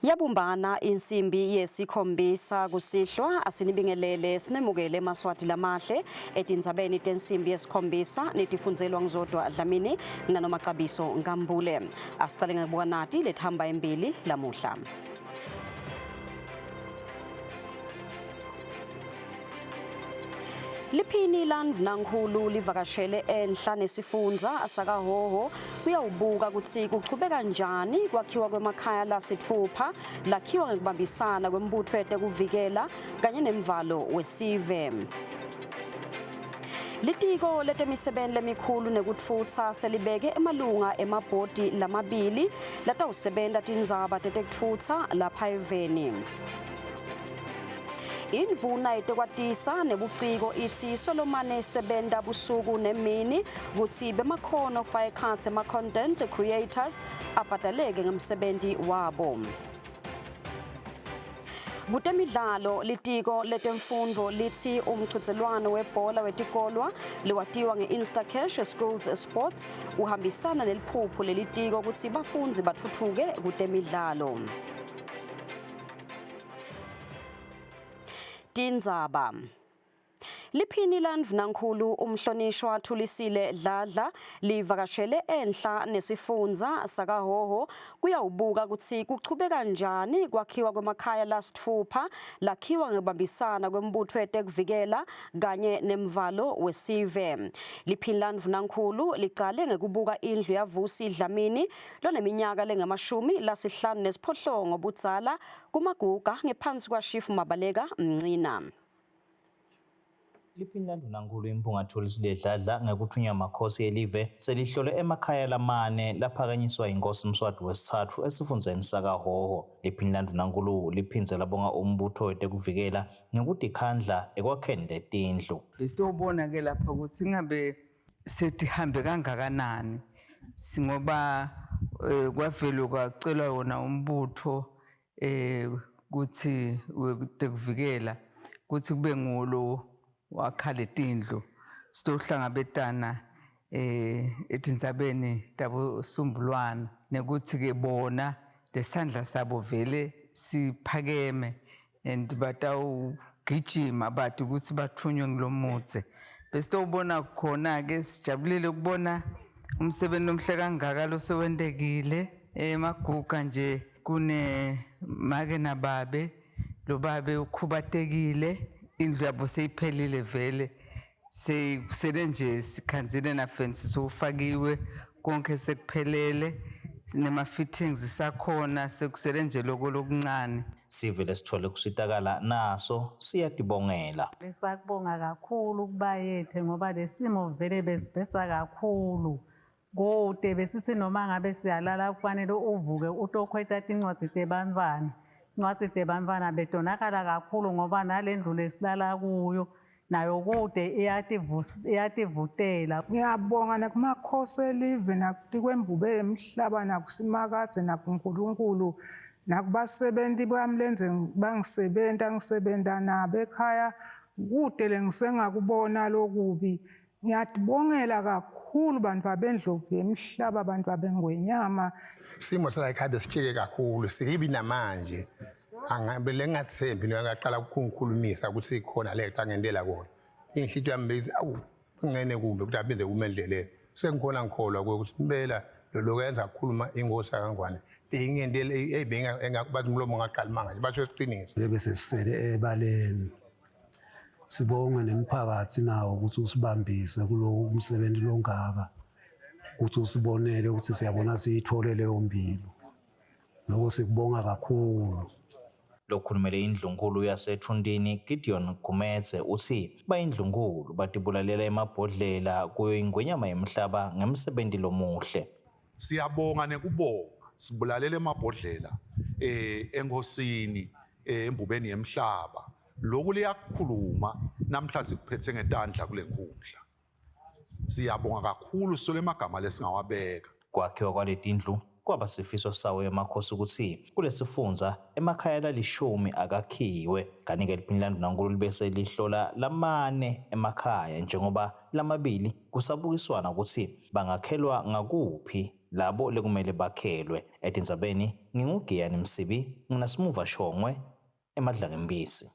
Yabumbana insimbi yesikhombisa kusihlwa asinibingelele sinemukele emaswati lamahle etindzabeni tensimbi yesikhombisa netifunzelwa ngizodwa Dlamini nanomacabiso ngambule. Asicale ngebuka nati lethamba embili lamuhla. Liphini landvunankhulu livakashele enhla nesifundza asakahoho kuyawubuka kutsi kuchubeka njani kwakhiwa kwemakhaya lasitfupha lakhiwa ngekubambisana kwembutfo yetekuvikela kanye nemvalo wesive. Litiko letemisebenti lemikhulu nekutfutsa selibeke emalunga emabhodi lamabili latawusebenta tindzaba tetekutfutsa lapha eveni. Indvuna yetekwatisa nebuciko itsi Solomane sebenta busuku nemini kutsi bemakhono kufaka ekhatsi ema-content creators abhadaleke ngemsebenti wabo. Kutemidlalo, litiko letemfundvo litsi umchudzelwano webhola wetikolwa liwatiwa nge-Instacash Schools Sports uhambisana neliphupho lelitiko kutsi bafundzi batfutfuke kutemidlalo. Tindzaba. Liphini landvunankhulu umhlonishwa Thulisile Dladla livakashele enhla nesifundza sakahoho kuyawubuka kutsi kuchubeka njani kwakhiwa kwemakhaya lasitfupha lakhiwa ngekubambisana kwembutfo yetekuvikela kanye nemvalo wesive. Liphini landvunankhulu licale ngekubuka indlu yaVusi Dlamini loneminyaka lengama-58 budzala kumaguga ngephansi kwaShifu Mabaleka Mncina. Liphini landvunankhulu impunga Thulisile Dladla ngekuthunywa makhosi elive selihlole emakhaya lamane laphakanyiswa inkosi Mswati wesithathu esifundzeni sakahoho. Liphini landvunankhulu liphindze labonga umbutho wetekuvikela ngekutikhandla ekwakheni letindlu. Sitobona ke lapha ukuthi ngabe setihambe kangakanani singoba kwavela kwacelwa wona umbutho kuthi wetekuvikela kuthi kube ngulo wakhala letindlu sitohlangabetana etindzabeni tabo Sumbulwana nekuthi ke bona lesandla sabo vele siphakeme and batawugijima bathi ukuthi bathunywe ngilomutse bese tobona khona ke sijabulile ukubona umsebenzi omhle kangaka losewendekile emaguga nje kune make nababe lo babe ukhubatekile indlu yabo seyiphelile vele seyisele nje sikhanzile na fence sofakiwe konke sekuphelele nema-fittings sakhona sekusele nje lokho lokuncane. Sivele sithole kusitakala naso siyatibongela. Sakubonga kakhulu ukuba yethe ngoba lesimo vele besibhesa kakhulu. Kode besithi noma ngabe siyalala kufanele uvuke utokhweta incwadi tebantwana. Incwadi tebantwana betonakala kakhulu ngoba nalendlu lesilala kuyo nayo kude iyativutela. Ngiyabonga nakumakhosi elive nakwembube emhlaba nakusimakade nakuNkulunkulu nakubasebenzi bamlenze bangisebenta ngisebenta nabo ekhaya kude lengisengakubona lokubi. Ngiyatibongela kakhulu bantu babendlovu emhlaba abantu babengwenyama. Simo sala ekhaya besitsheke kakhulu sikibi namanje angabele ngathembi ngaqala ukukhulumisa ukuthi ikhona le ngentela kona inhlito yami beyithi awu ngene kumbe ukuthi aphinde kumendleleni sengikhona ngikholwa ukuthi impela lokwenza ukukhuluma ingosi kangwane ingentele engakubathi umlomo ngaqala manje basho isiqiniso bese sisele ebaleni sibonge nemphakathi nawo ukuthi usibambise kulo umsebenzi longaka ukuthi usibonele ukuthi siyabona siyithole leyo mbilo lokho sikubonga kakhulu. Lokhulumele indlunkulu yaseThundini Gideon Gumetse uthi bayindlunkulu batibulalela emabhodlela kuyo ingwenyama yemhlaba ngemsebenzi lomuhle. Siyabonga nekubonga sibulalela emabhodlela enkosini embubeni yemhlaba lokhu liyakhuluma namhla sikuphethe ngetandla kule nkundla. Siyabonga kakhulu sole magama lesingawabeka. Kwakhiwa kwaletindlu kwaba sifiso sawo emakhosi ukuthi kulesifundza emakhaya lalishumi akakhiwe kanike liphini landvunankhulu libese lihlola lamane emakhaya njengoba lamabili kusabukiswana ukuthi bangakhelwa ngakuphi labo lekumele bakhelwe. Etindzabeni ngingugiyani Msibi, nginasimuva Shongwe eMadlangembisi.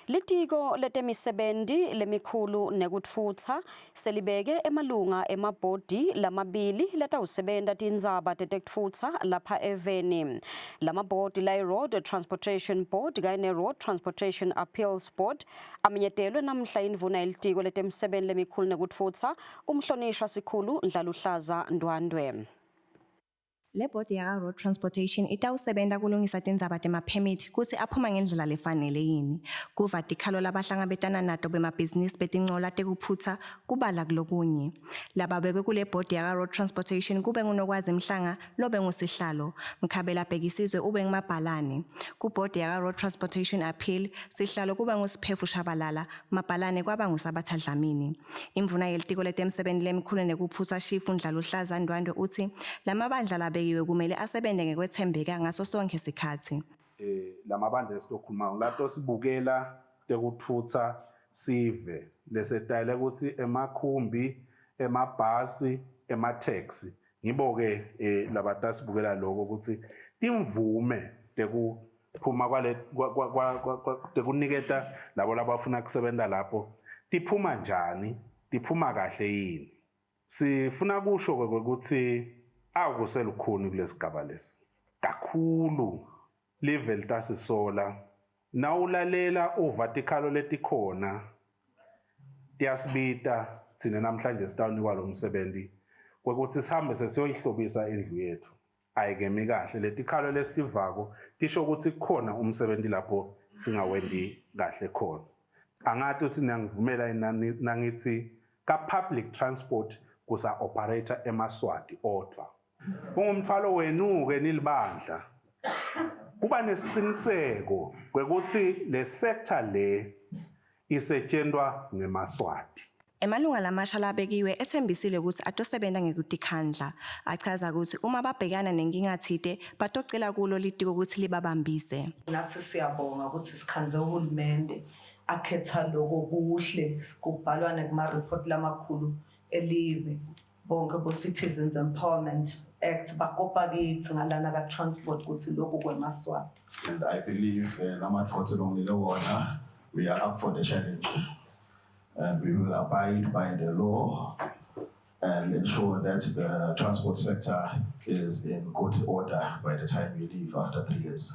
Litiko letemisebenti lemikhulu nekutfutsa selibeke emalunga emabhodi lamabili letawusebenta tindzaba tetekutfutsa lapha eveni. Lamabhodi la Road Transportation Board kanye Road Transportation Appeals Board aminyetelwe namhla indvuna yelitiko letemisebenti lemikhulu nekutfutsa umhlonishwa sikhulu Ndlaluhlaza Ndwandwe. Le body ya road transportation itawusebenta kulungisa tindzaba tema-permit kutsi aphuma ngendlela lefanele yini. Kuva tikhalo labahlangabetana nato bemabhizinisi betincola tekupfutsa kubala kulokunye. Lababekwe kule body ya road transportation kube ngunokwazi Mhlanga lobe ngusihlalo, Mkhabela Bhekisizwe ube ngumabhalane. Ku body ya road transportation appeal sihlalo kuba nguSiphefu Shabalala, mabhalane kwaba nguSabatha Dlamini. Imvuna yelitiko letemisebenti lemikhulu nekupfutsa Shifu Ndlaluhlaza Ndwandwe uthi lamabandla labekiwe kumele asebende ngekwethembeka ngaso sonke isikhathi. Lamabandla esilokhuluma lato sibukela tekutfutsa sive lesetayile ukuthi emakhumbi, emabhasi, emateksi. Ngibo-ke labatasibukela lokho ukuthi timvume tekuphuma tekuniketa labo labafuna kusebenta lapho tiphuma njani, tiphuma kahle yini. Sifuna kusho ukuthi akuselukhuni kulesigaba lesi kakhulu live litasisola nawulalela uvertical letikhona tiyasibita thina namhlanje sitawunikwa lo msebenzi kwekuthi sihambe sesiyoyihlobisa indlu yethu ayikemi kahle letikhalo lesivako tisho ukuthi kukhona umsebenzi lapho singawendi kahle khona. Angathi uthi ngivumela nangithi ka public transport kusa operator eMaswati odwa. Ungumthwalo wenu-ke nilibandla kuba nesiciniseko kwekuthi le sector le isetshenzwa ngeMaswati. Emalunga lamasha labekiwe ethembisile ukuthi atosebenta ngekutikhandla, achaza ukuthi uma babhekana nenkinga thide batocela kulo litiko ukuthi libabambise. Nathi siyabonga ukuthi sikhanze uhulumende akhetha lokho kuhle kubhalwa nekuma-report lamakhulu elive bonke bo-Citizens Empowerment Act bakopa kithi ngalana ka-transport ukuthi lokhu kweMaswati. And I believe we are up for the challenge and we will abide by the law and ensure that the transport sector is in good order by the time we leave after 3 years.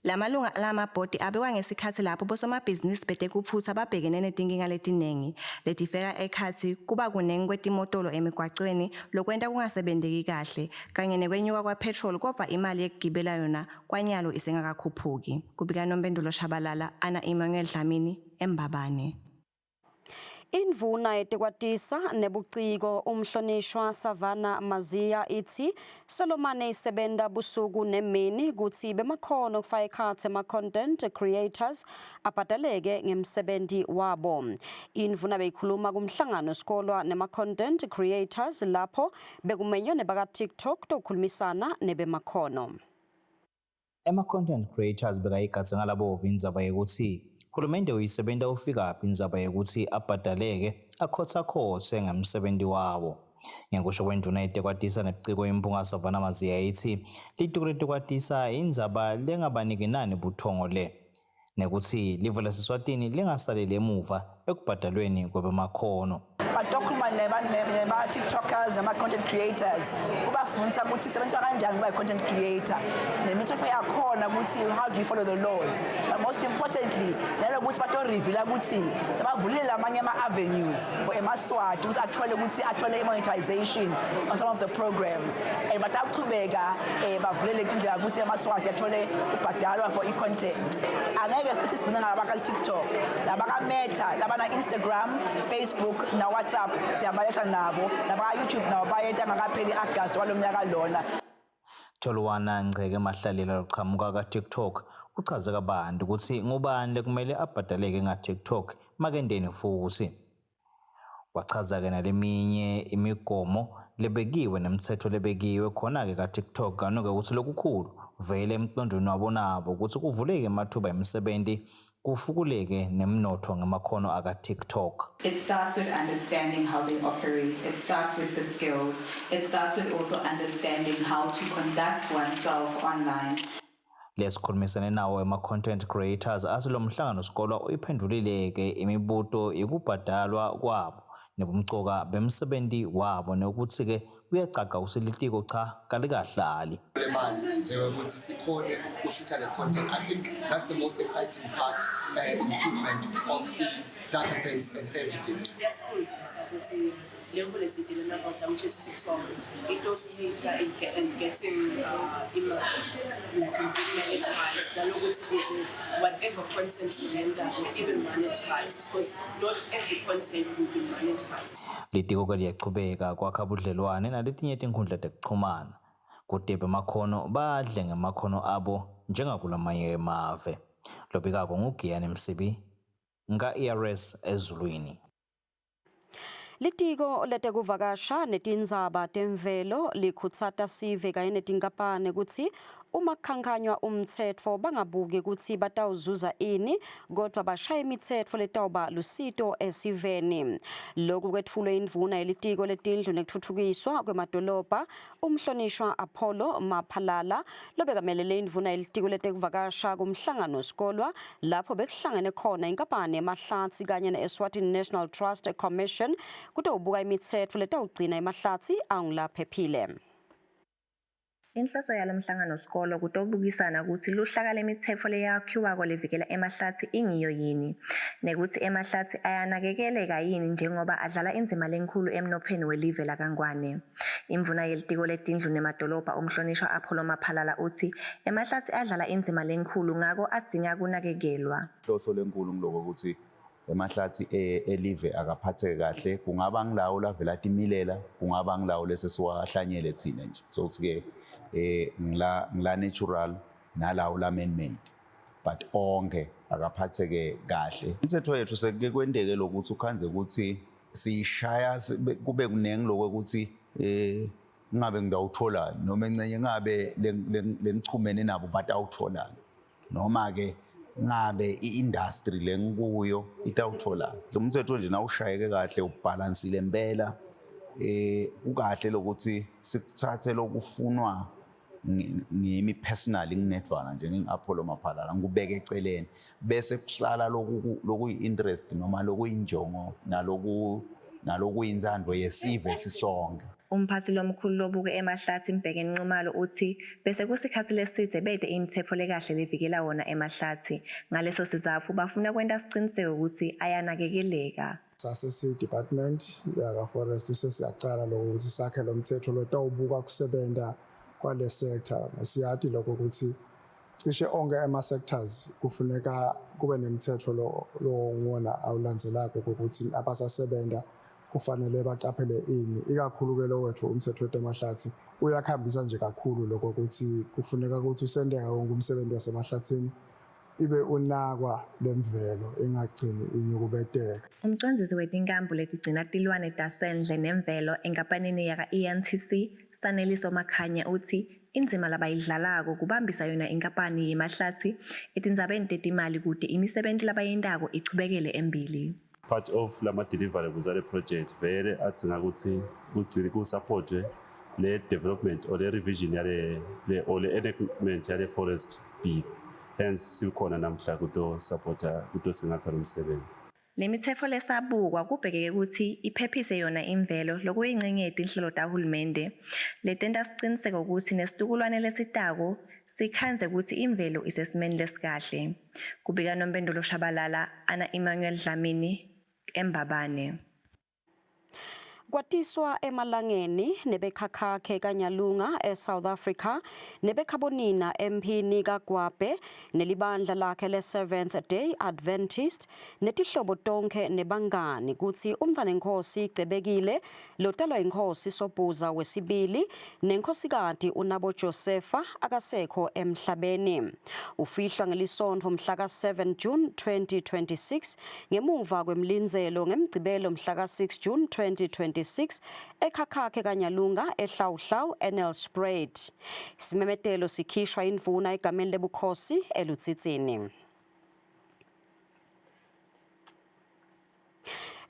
Lamalunga lamabhodi abekwa ngesikhathi lapho bosomabhizinisi betekupfutsa babhekene netinkinga letinengi letifeka ekhathi kuba kunengi kwetimotolo emigwacweni lokwenta kungasebenteki kahle kanye nekwenyuka kwapetrol kodwa imali yekugibela yona kwanyalo isengakakhuphuki. Kubika Nompendulo Shabalala, Ana Emmanuel Dlamini, eMbabane. Indvuna yetekwatisa nebuciko umhlonishwa Savannah Maziya ithi Solomane isebenta busuku nemini kutsi bemakhono kufaka ekhatsi ema-content creators abhadaleke ngemsebenzi wabo. Indvuna beyikhuluma kumhlangano sikolwa nema-content creators lapho bekumenywe nebaka-TikTok tokukhulumisana nebemakhono. Ema-content creators bekayigadze ngalabo indzaba yekuthi Hulumende uyisebenta ufikaphi indzaba yekuthi abhadaleke akhotsakotse ngemsebenzi wabo. Ngekusho kwenduna yetekwatisa nebuciko impunga Savannah Maziya ithi litiko letekwatisa indzaba lengabaniki nani buthongo le nekuthi live laseSwatini lingasalele emuva ekubhadalweni kwebemakhono. Badokhuluma nema-TikTokers nama-content creators kubafundisa ukuthi kusebenziswa kanjani ukuba i-content creator nemithetho yakhona ukuthi how do you follow the laws, but most importantly nalokuthi bato-reveala ukuthi sebavulela amanye ama-avenues for eMaswati ukuthi athole i-monetization on some of the programs and bataqhubeka bavulele indlela ukuthi eMaswati athole ubhadalwa for i-content. Angeke futhi sidinga labaka-TikTok, labaka-Meta, labana-Instagram, Facebook na WhatsApp siyabaletha nabo labaka-YouTube nabo bayeta ngakapheli August walomnyaka lona. Tholwana Ngceke Mahlalela loqhamuka ka-TikTok uchaze kabanzi ukuthi ngubani lekumele abhadaleke nga-TikTok makendeni futhi. Wachaza-ke naleminye imigomo lebekiwe nemithetho lebekiwe khona-ke ka-TikTok kanoke ukuthi lokukhulu vele emqondweni wabo nabo ukuthi kuvuleke amathuba emisebenzi kufukuleke nemnotho ngamakhono aka TikTok. It starts with understanding how they operate. It starts with the skills. It starts with also understanding how to conduct oneself online. Lesikhulumisene nawo ama-content creators asilomhlangano sikolo uyiphendulile-ke imibuto yokubhadalwa kwabo nebumcoka bemsebenzi wabo nokuthi-ke uyacaca uselitiko cha kalikahlali. Ukuthi sikhone ushutha le content. I think that's the most exciting part, improvement of the database and everything. Yasifundisa ukuthi le mfundo esidile namuhla, which is TikTok, it was and getting like monetized. Nalokuthi kuze whatever content uyenza even monetized, because not every content will be monetized. Litiko ke liyaqhubeka kwakha budlelwane naletinye inkundla zokuxhumana kude bemakhono badle ngemakhono abo njengakulamanye emave. Lobikako nguGiyani Msibi nga ERS ezulwini. Litiko letekuvakasha netindzaba temvelo likhutsata sive kanye netinkampani ukuthi uma kukhankanywa umtsetfo bangabuki ukuthi batawuzuza ini kodwa bashaya imitsetfo letawuba lusito esiveni. Lokhu kwetfulwe indvuna yelitiko letindlu nekutfutfukiswa kwemadolobha umhlonishwa Apollo Maphalala lobekamelele indvuna yelitiko letekuvakasha kumhlangano sikolwa lapho bekuhlangene khona inkampani emahlathi kanye ne-Eswatini National Trust Commission kutawubuka imitsetfo letawugcina emahlathi angulaphephile. Inhloso yalomhlangano sikolo kutobukisana ukuthi luhlaka lemitsetfo leyakhiwa kolevikela emahlathi ingiyo yini nekuthi emahlathi ayanakekeleka yini njengoba adlala indima lenkulu emnopheni welive laKangwane. Imvuna yelitiko letindlu nemadolobha umhlonishwa Apollo Maphalala uthi emahlathi adlala indima lenkulu ngako adzinga kunakekelwa. Inhloso lenkulu ngiloko ukuthi emahlathi elive akaphatheke kahle, kungaba ngilawo lavela timilela, kungaba ngilawo lesesiwahlanyele thina nje. So ke ngila natural nalawo la man made, but onke akaphatheke kahle. Imithetho yethu seke kwendeke lokuthi ukhanze ukuthi sishaya kube kunengi lokuthi ngabe ngidawuthola noma encenye ngabe lengichumene nabo batawuthola noma ke ngabe iindustry lengikuyo itawuthola. Umthetho nje nawushayeke kahle ubalansile impela ukahle lokuthi sikuthathe lokufunwa ngimi personally nginedvana nje ngingi-Apollo Maphalala ngubeke eceleni bese kusala lokuyi interest noma lokuyinjongo nalokuyinzando yesive sisonke. Umphathi lomkhulu lobuke emahlathi Mbheki Nxumalo uthi bese kusikhathi leside bede imitsetfo lekahle levikela wona emahlathi ngaleso sizathu bafuna kwenta siciniseko ukuthi ayanakekeleka. Sasesi department yaka forest sesiyacala lokuthi sakhe lo mthetho lotawubuka kusebenta kwale sector siyathi lokho ukuthi cishe onke ama sectors kufuneka kube nemithetho lo ngona awulandzelako ukuthi abasasebenza kufanele bacaphele ini ikakhulu ke lo wethu umthetho wetemahlathi uyakhambisa nje kakhulu lokho ukuthi kufuneka ukuthi usendeka wonke umsebenzi wasemahlathini ibe unakwa lemvelo engagcini inyukubeteka. Umcondzisi wetinkambu letigcina tilwane tasendle nemvelo enkampanini yaka ENTC Saneliso Makhanya uthi inzima labayidlalako kubambisa yona inkampani yemahlathi etindzabeni tetimali kude imisebenzi labayendako ichubekele embili. Part of lama deliverables ale project vele atsinga ukuthi kugcine kusupportwe le development or le revision yale or le enactment yale forest bill. Hence sikhona namhla kuto supporta kuto singatha lomsebenzi. Le mitsetfo lesabukwa kubhekeke ukuthi iphephise yona imvelo lokuyingcengeti inhlelo tahulumende letenta siciniseko ukuthi nesitukulwane lesitako sikhanze ukuthi imvelo isesimeni lesikahle. Kubika Nompendulo Shabalala, Ana Emmanuel Dlamini, Embabane. Kwatiswa emalangeni nebekhakhakhe kaNyalunga eSouth Africa nebekhabonina MP Nika Gwabhe nelibandla lakhe le-Seventh Day Adventist netihlobo tonke nebangani kuthi umntfanenkosi Gcebekile lotalwa inkosi Sobhuza wesibili nenkhosikati uNabo Josepha akasekho emhlabeni. Ufihlwa ngelisondvo mhla ka-7 June 2026 ngemuva kwemlinzelo ngemgcibelo mhla ka-6 June 2026 ekhakhakhe kaNyalunga eHlawuhlawu eNelspruit. Isimemetelo sikhishwa indvuna egameni lebukhosi eLutsitsini.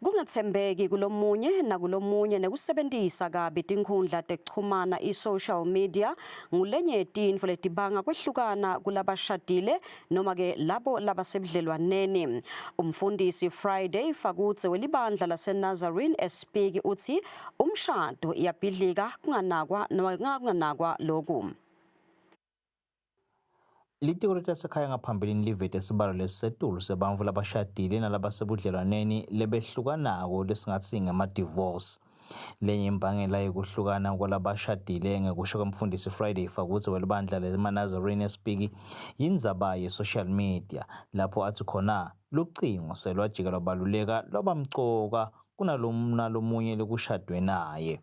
kungathembeki kulomunye nakulomunye nekusebentisa kabi tinkhundla tekuchumana i-social media ngulenye yetinfo letibanga kwehlukana kulabashadile noma ke labo labasebudlelwaneni. Umfundisi Friday Fakutse welibandla laseNazarene espiki uthi umshado iyabhidlika kunganakwa noma kunganakwa lokhu. Litiko letasekhaya ngaphambilini livete isibalo lesisetulu sebantfu labashadile nalabasebudlelwaneni lebehlukanako lesingatsi ngema-divorce. Lenye imbangela yekuhlukana kwalabashadile ngekusho kwemfundisi Friday Fakutse welibandla leNazarene espiki yindzaba ye-social media lapho athi khona lucingo selwajika lwabaluleka lwabamcoka kunalomunye lekushadwe naye.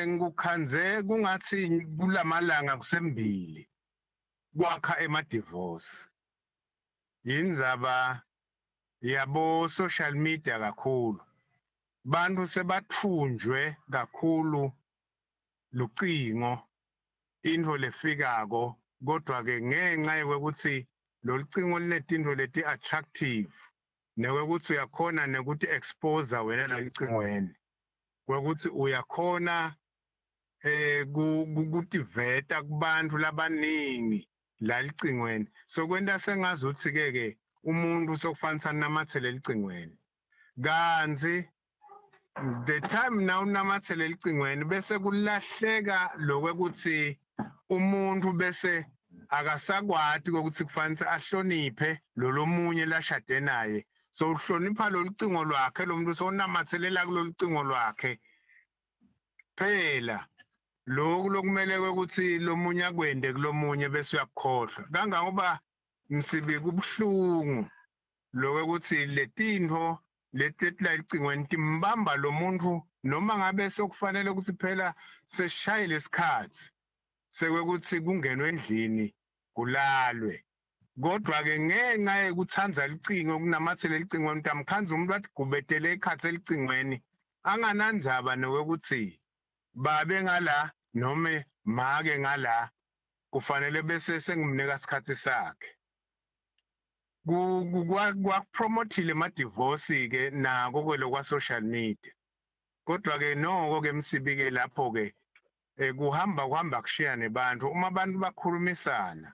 Ngukhandze kungathi kulamalanga kusembili kwakha ema-divorce yindzaba yabo social media kakhulu. Bantu sebathunjwe kakhulu lucingo into lefikako kodwa ke ngenxa yokuthi lo lucingo linetinto leti attractive nekuthi uyakhona nekuthi expose wena lalicingweni ukuthi uyakhona kutiveta kubantu labaningi lalicingweni so kwenta sengazuthi ke umuntu sokufanisa namathele licingweni kanzi the time now namathele licingweni bese kulahleka lokwekuthi umuntu bese akasakwati ukuthi kufanele ahloniphe lomunye lashade naye so uhlonipha lo lucingo lwakhe lo muntu sonamathelela kulo lucingo lwakhe phela lokhu lokumele ukuthi lomunye akwende kulomunye bese uyakhohlwa kangangoba msibi kubuhlungu lokuthi letinto letetla licingweni timbamba lo muntu noma ngabe sokufanele ukuthi phela seshayile isikhathi sekwekuthi kungenwe endlini kulalwe kodwa ke ngenxa yokuthanza licingo kunamathele licingweni tamkhanza umuntu wathi gubetele ikhathe licingweni anganandzaba nokuthi babe ngala noma make ngala kufanele bese sengimnika isikhathi sakhe kwapromothile ama-divorce ke nako kwelo kwa social media kodwa ke noko ke msibi ke lapho ke kuhamba kushiya nebantu uma abantu bakhulumisana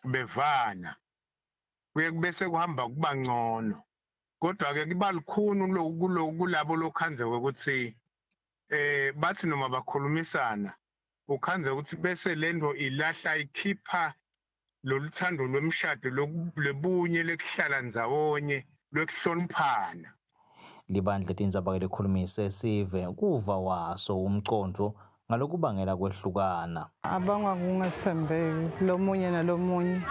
bevana kuye bese kuhamba kuba ngcono kodwa ke kuba lukhuni kulabo lokhanze ukuthi bathi noma bakhulumisana ukhanze ukuthi bese lento ilahla ikhipha loluthando lwemshado lebunye lekuhlala ndzawonye lwekuhloniphana. Libandla tindzaba likhulumise sive kuva waso umcondvo ngalokubangela kwehlukana. Abangwa kungathembeki lomunye nalomunye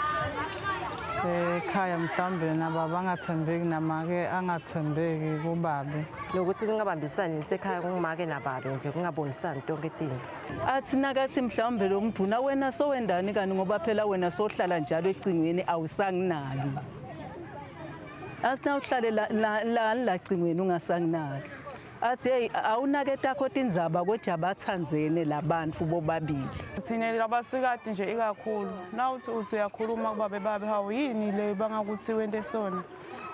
ekhaya mhlawumbe nabo bangathembeki namake angathembeki kubabe lokuthi lingabambisani nisekhaya kungimake nababe nje kungabonisani tonke itinto athina kathi mhlawumbe lo mduna wena sowendani kani ngoba phela wena sohlala njalo ecingweni awusanginaki asina uhlale la cingweni ungasanginaki athi hey awunake takho tindzaba kodwa bathandzene labantu bobabili thina labasikade nje ikakhulu nawuthi uyakhuluma kubabe babe hawu yini le bangakuthi wente sona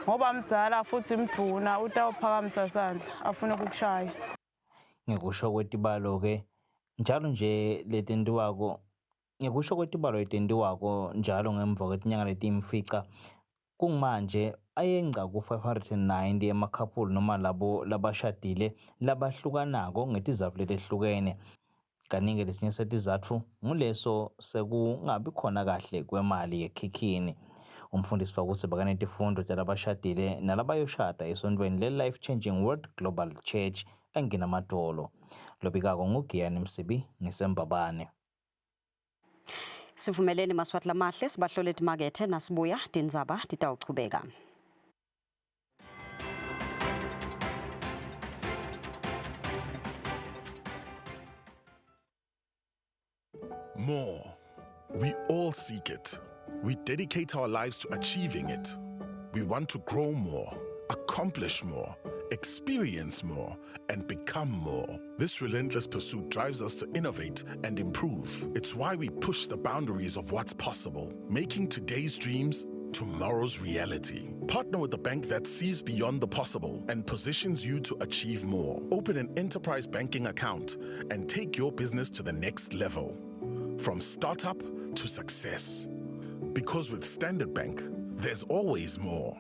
ngoba mdzala futhi mduna utawuphakamisa sandla afuna ukukushaya ngekusho kwetibalo ke njalo nje letentiwako ngekusho kwetibalo letentiwako njalo ngemva kwetinyanga letimfica kumanje ayengca ku590 emakhapulu noma labo labashadile labahlukanako ngetizatfu letehlukene kaningi lesinye setizatfu nguleso sekungabi khona kahle kwemali yekhikhini. Umfundisi Fakutse bakanetifundo talabashadile nalabayoshada esontweni le-Life Changing World Global Church enginamadolo lobikako nguGiyani Msibi ngisembabane. Sivumeleni Maswati Lamahle sibahlole timakethe nasibuya tindzaba titawuchubeka. More. We all seek it. We dedicate our lives to achieving it. We want to grow more, accomplish more, experience more, and become more. This relentless pursuit drives us to innovate and improve. It's why we push the boundaries of what's possible, making today's dreams tomorrow's reality. Partner with a bank that sees beyond the possible and positions you to achieve more. Open an enterprise banking account and take your business to the next level. From startup to success. Because with Standard Bank, there's always more.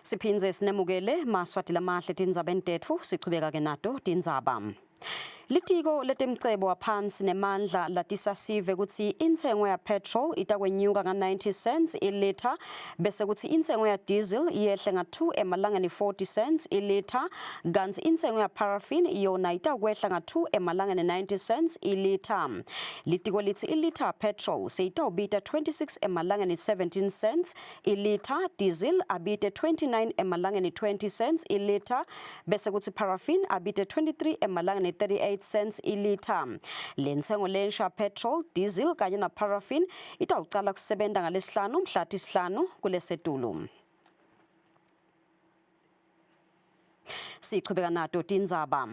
Siphinze sinemukele maswati lamahle tindzaba entetfu sichubeka ke nato tindzaba. Litiko letemcebo waphansi nemandla latisasive kutsi intengo ya petrol itakwenyuka nga 90 cents iliter bese kutsi intengo ya diesel iyehle nga 2 emalangeni 40 cents iliter kanti intengo ya paraffin yona itakwehla nga 2 emalangeni 90 cents iliter. Litiko lithi iliter petrol seyitawubita 26 emalangeni 17 cents iliter, diesel abite 29 emalangeni 20 cents iliter bese kutsi paraffin abite 23 emalangeni 38 cents iliter. Lentengo lensha petrol, diesel kanye na paraffin itawucala kusebenza ngalesihlanu mhla tisihlanu kulesetulu. Sichubeka nato tindzaba.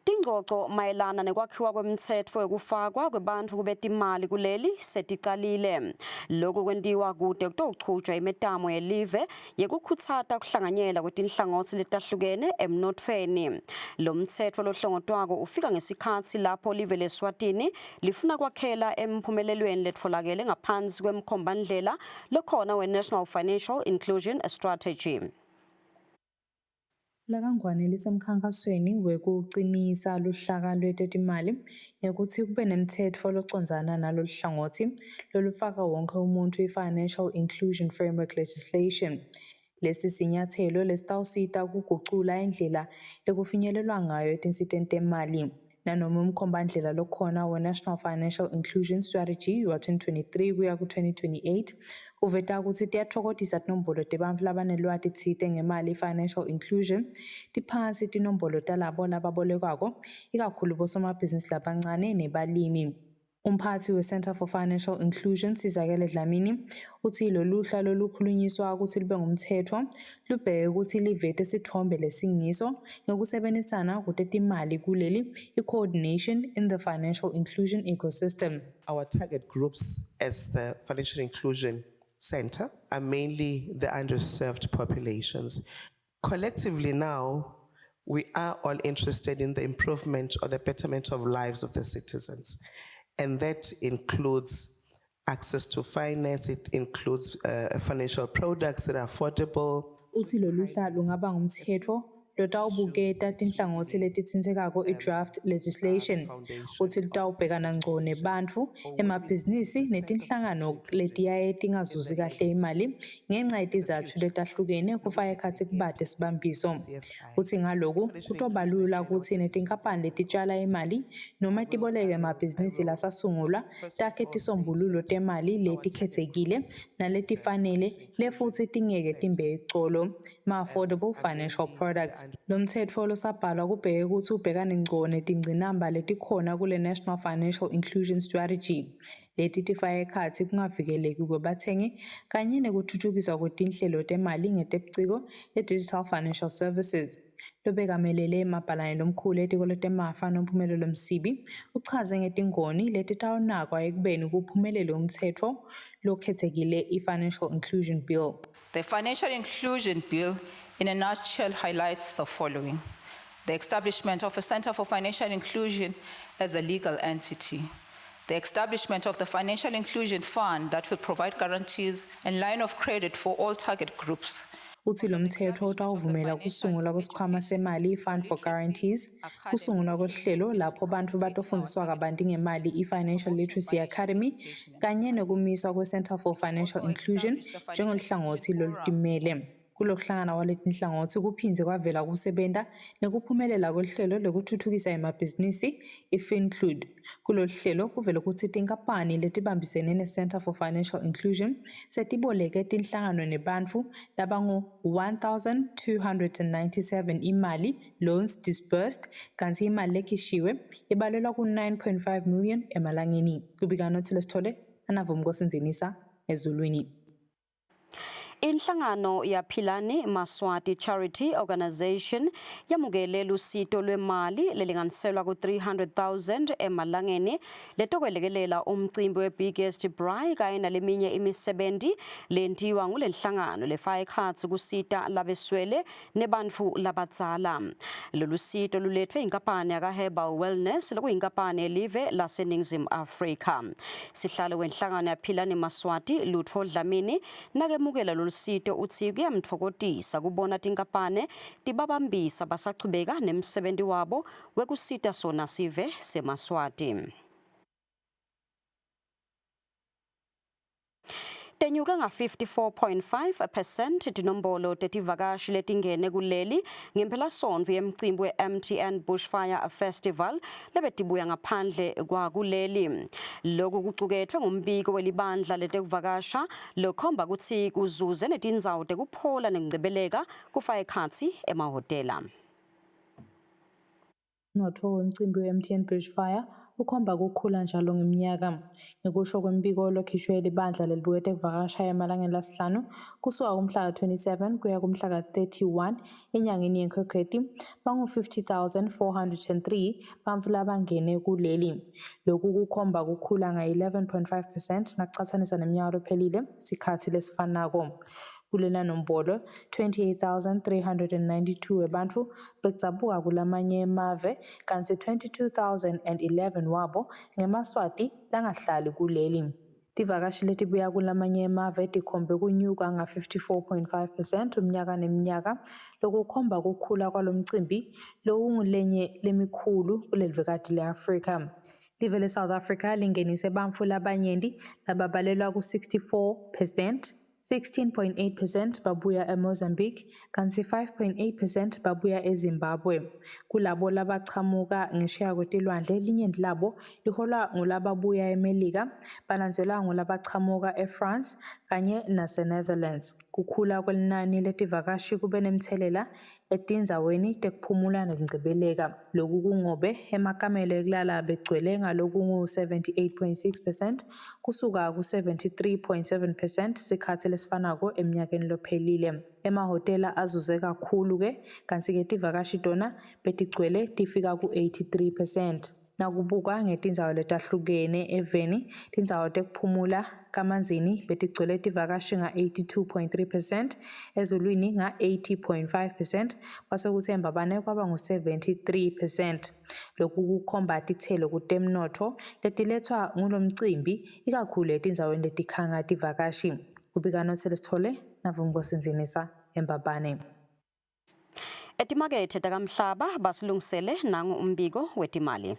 Tingxoxo mayelana nekwakhiwa kwemtsetfo wekufakwa kwebantfu kubetimali kuleli seticalile. Lokhu kwentiwa kude kutawuchutjwa imetamo yelive yekukhutsata kuhlanganyela kwetinhlangotsi letahlukene emnotfweni. Lo mtsetfo lohlongotwako ufika ngesikhatsi lapho live leSwatini lifuna kwakhela emphumelelweni letfolakele ngaphansi kwemkhombandlela lokhona we-National Financial Inclusion Strategy. Lakangwane lisemkhankasweni wekucinisa luhlaka lwetetimali yekuthi kube nemthetho locondzana nalolu hlangothi lolufaka wonke umuntu i-Financial Inclusion Framework Legislation. Lesi sinyathelo lesitawusita kugucula indlela lekufinyelelwa ngayo etinsiteni temali. Nanoma umkhombandlela lokhona we-National Financial Inclusion Strategy wa-2023 kuya ku-2028 uveta ukuthi tiyatfokotisa tinombolo tebantfu labanelwati tsite ngemali financial inclusion tiphansi tinombolo talabo lababolekwako ikakhulu bosomabhizinisi labancane nebalimi. Umphathi we-Center for Financial Inclusion Sizakele Dlamini uthi loluhla lolukhulunyiswa ukuthi lube ngumthetho lubheke ukuthi livete sithombe lesingiso ngokusebentisana kutetimali kuleli i-coordination in the financial inclusion ecosystem. Our target groups as the Financial Inclusion Center are mainly the underserved populations. Collectively now, we are all interested in the improvement or the betterment of lives of the citizens. And that includes access to finance, it includes financial products that are affordable. Uthi loluhla lungaba ngumthetho lotawubuketa tinhlangothi letitsintekako i-draft legislation uthi lutawubhekana ngco nebantfu emabhizinisi netinhlangano letiyaye tingazuzi kahle imali ngenxa yetizatfu letahlukene kufaka ekhatsi kubate sibambiso. Uthi ngaloku kutobalula ukuthi netinkampani letitshala imali noma tiboleke emabhizinisi lasasungulwa takhe tisombululo temali letikhetsekile naletifanele lefuthi tingeke timbeke colo ma-affordable financial products. Lo mthetho losabhalwa kubheke ukuthi ubhekane ngco netingcinamba letikhona kule National Financial Inclusion Strategy. Leti tifaka ekhatsi kungavikeleki kwebathengi kanye nekuthuthukiswa kwetinhlelo temali ngetebuciko e-digital financial services. Lobekamelele emabhalane lomkhulu etiko letemafa nomphumelelo msibi uchaze ngetingoni letitawunakwa ekubeni kuphumelele umthetho lokhethekile i-Financial Inclusion Bill. The Financial Inclusion Bill in a nutshell highlights the following: the establishment of a Center for Financial Inclusion as a legal entity, the establishment of the Financial Inclusion Fund that will provide guarantees and line of credit for all target groups. Uthi lo mthetho utawuvumela kusungulwa kwesikhwama semali i-Fund for Guarantees, kusungulwa kohlelo lapho bantfu batofundiswa kabanti ngemali i-Financial Literacy Academy, kanye nekumiswa kwe-Center for Financial Inclusion njengoluhlangothi lolutimele. Kulokuhlangana kwaletinhlangotsi kuphindze kwavela kusebenta nekuphumelela kohlelo lokuthuthukisa emabhizinisi i-FinClude. Kulolu kuvele ukuthi tinkampani letibambisene ne-Center for Financial Inclusion setiboleke tinhlangano nebantfu labangu-1,297 imali loans disbursed kanti imali lekhishiwe ibalelwa ku-9.5 million emalangeni. Kubika nothi lesithole anavumko sinzinisa ezulwini. Inhlangano yaphilani Maswati Charity Organization yamukele lusito lwemali lelinganiselwa ku 300,000 emalangeni letokwelekelela umcimbi webiggest braai kanye naleminye imisebenzi lentiwa ngulenhlangano lefaka ekhatsi kusita labeswele nebantfu labadzala. Lolu sito lulethwe inkampani yakaHerbal Wellness lokuyinkampani yelive laseNingizimu Afrika. Sihlalo wenhlangano yaphilani Maswati Lutfo Dlamini nakemukela lolu sito uthi kuyamtfokotisa kubona tinkampane tibabambisa basachubeka nemsebenzi wabo wekusita sona sive seMaswati. Tenyuka nga 54.5% tinombolo tetivakashi letingene kuleli ngempela-sonto yemcimbi we-MTN Bushfire Festival lebetibuya ngaphandle kwakuleli. Lokhu kucukethwe ngumbiko welibandla letekuvakasha lokhomba kutsi kuzuze netindzawo tekuphola nekungcebeleka kufaka ekhatsi emahhotela. Umnotho wemcimbi we-MTN Bushfire ukhomba ukukhula njalo ngeminyaka. Ngekusho kwembiko olokhishwe libandla lelibuye tekuvakasha emalangeni lasihlanu kusuka kumhla 27 kuya kumhla 31 enyangeni yeNkhwekhweti bangu-50,403 bantfu labangene kuleli. Lokhu kukhomba ukukhula nga-11.5% nakucathaniswa neminyaka lophelile sikhatsi lesifanako. Kulena nombolo 28,392 webantfu betsabuka kulamanye emave kanti 22,011 wabo ngeMaswati langahlali kuleli. Tivakashi letibuya kulamanye emave tikhombe kunyuka nga 54.5% umnyaka neminyaka lokukhomba ukukhula kwalomcimbi lokungulenye lemikhulu kulelivekati le-Afrika. Live le-South Africa lingenise bantfu labanyenti lababalelwa ku-64%. 16.8% babuya eMozambique, kanti 5.8% babuya eZimbabwe. Kulabo labachamuka ngesheya kwetilwandle linyenti labo liholwa ngulababuya eMelika, balandzelwa ngulabachamuka eFrance kanye naseNetherlands. Kukhula kwelinani letivakashi kube nemthelela etindzaweni tekuphumula nekungcebeleka. Lokhu kungobe emakamelo ekulala begcwele ngalokungu-78.6% kusuka ku-73.7% sikhatsi lesifanako eminyakeni lophelile. Emahhotela azuze kakhulu-ke, kanti-ke tivakashi tona betigcwele tifika ku-83%. Nakubuka ngetindzawo letahlukene eveni, tindzawo tekuphumula kamanzini betigcwele tivakashi nga-82.3%, ezulwini nga-80.5%, kwase embabane kwaba ngu-73%. Lokhu kukhomba titselo kutemnotho letilethwa ngulomcimbi ikakhulu etindzaweni letikhanga tivakashi. Kubika Notshelesithole naVumbosinzinisa embabane. Etimakethe takamhlaba basilungisele nangu umbiko wetimali.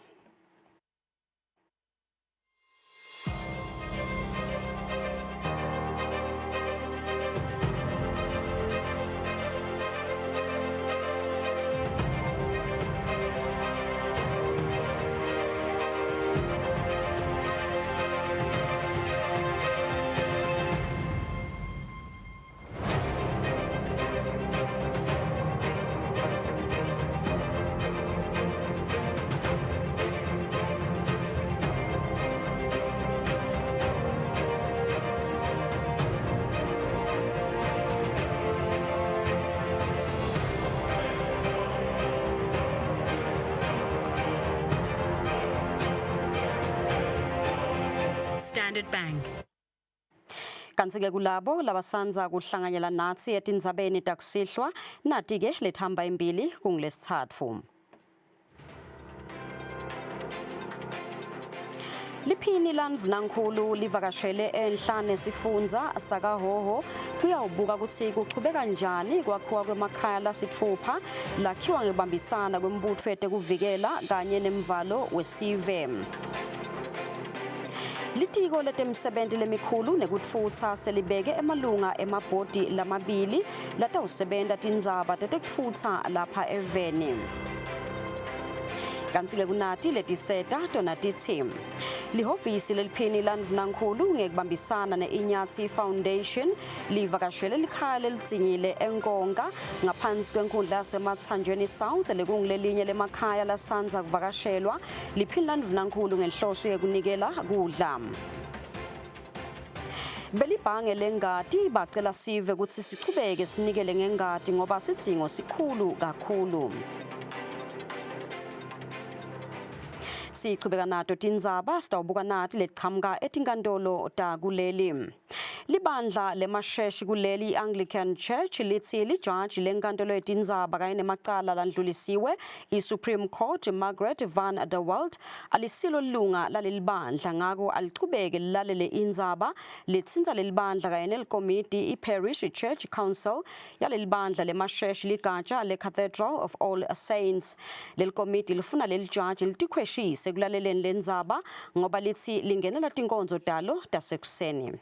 Standard Bank. Kanti-ke kulabo labasanza kuhlanganyela nathi etindzabeni takusihlwa nati-ke lethamba imbili kungulesitsatfu. Liphini laNdvunankhulu livakashele enhlane sifundza sakaHhohho kuyawubuka kutsi kuchubeka njani kwakhiwa kwemakhaya lasitfupha lakhiwa ngebambisana kwembutfo yetekuvikela kanye nemvalo wesive. Litiko letemsebenti lemikhulu nekutfutsa selibeke emalunga emabhodi lamabili latawusebenta tindzaba tetekutfutsa lapha eveni. Kanti-ke kunati letiseta tona titsi lihhovisi leliphini laNdvunankhulu ngekubambisana ne-Inyatsi Foundation livakashele likhaya lelidzinyile eNkonga ngaphansi kwenkhundla yaseMatsanjeni South lekungulelinye lemakhaya lasandza kuvakashelwa liphini laNdvunankhulu ngenhloso yekunikela kudla. belibhange lengadi bacela sive ukuthi sichubeke sinikele ngengadi ngoba sidingo sikhulu kakhulu. Sichubeka nato tindzaba sitawubuka nathi letiqhamuka etinkantolo ta kuleli. Libandla lemasheshi kuleli Anglican Church lithi lijaji lenkantolo yetindzaba kanye nemacala landlulisiwe iSupreme Court Margaret van der Walt alisilo lunga lalelibandla ngako alichubeke lalele indzaba litsinza lelibandla kanye nelikomiti iParish Church Council yalelibandla lemasheshi ligatsha leCathedral of All Saints. Lelikomiti lifuna lelijaji litikhweshise kulaleleni lendzaba ngoba lithi lingenela tinkonzo talo tasekuseni.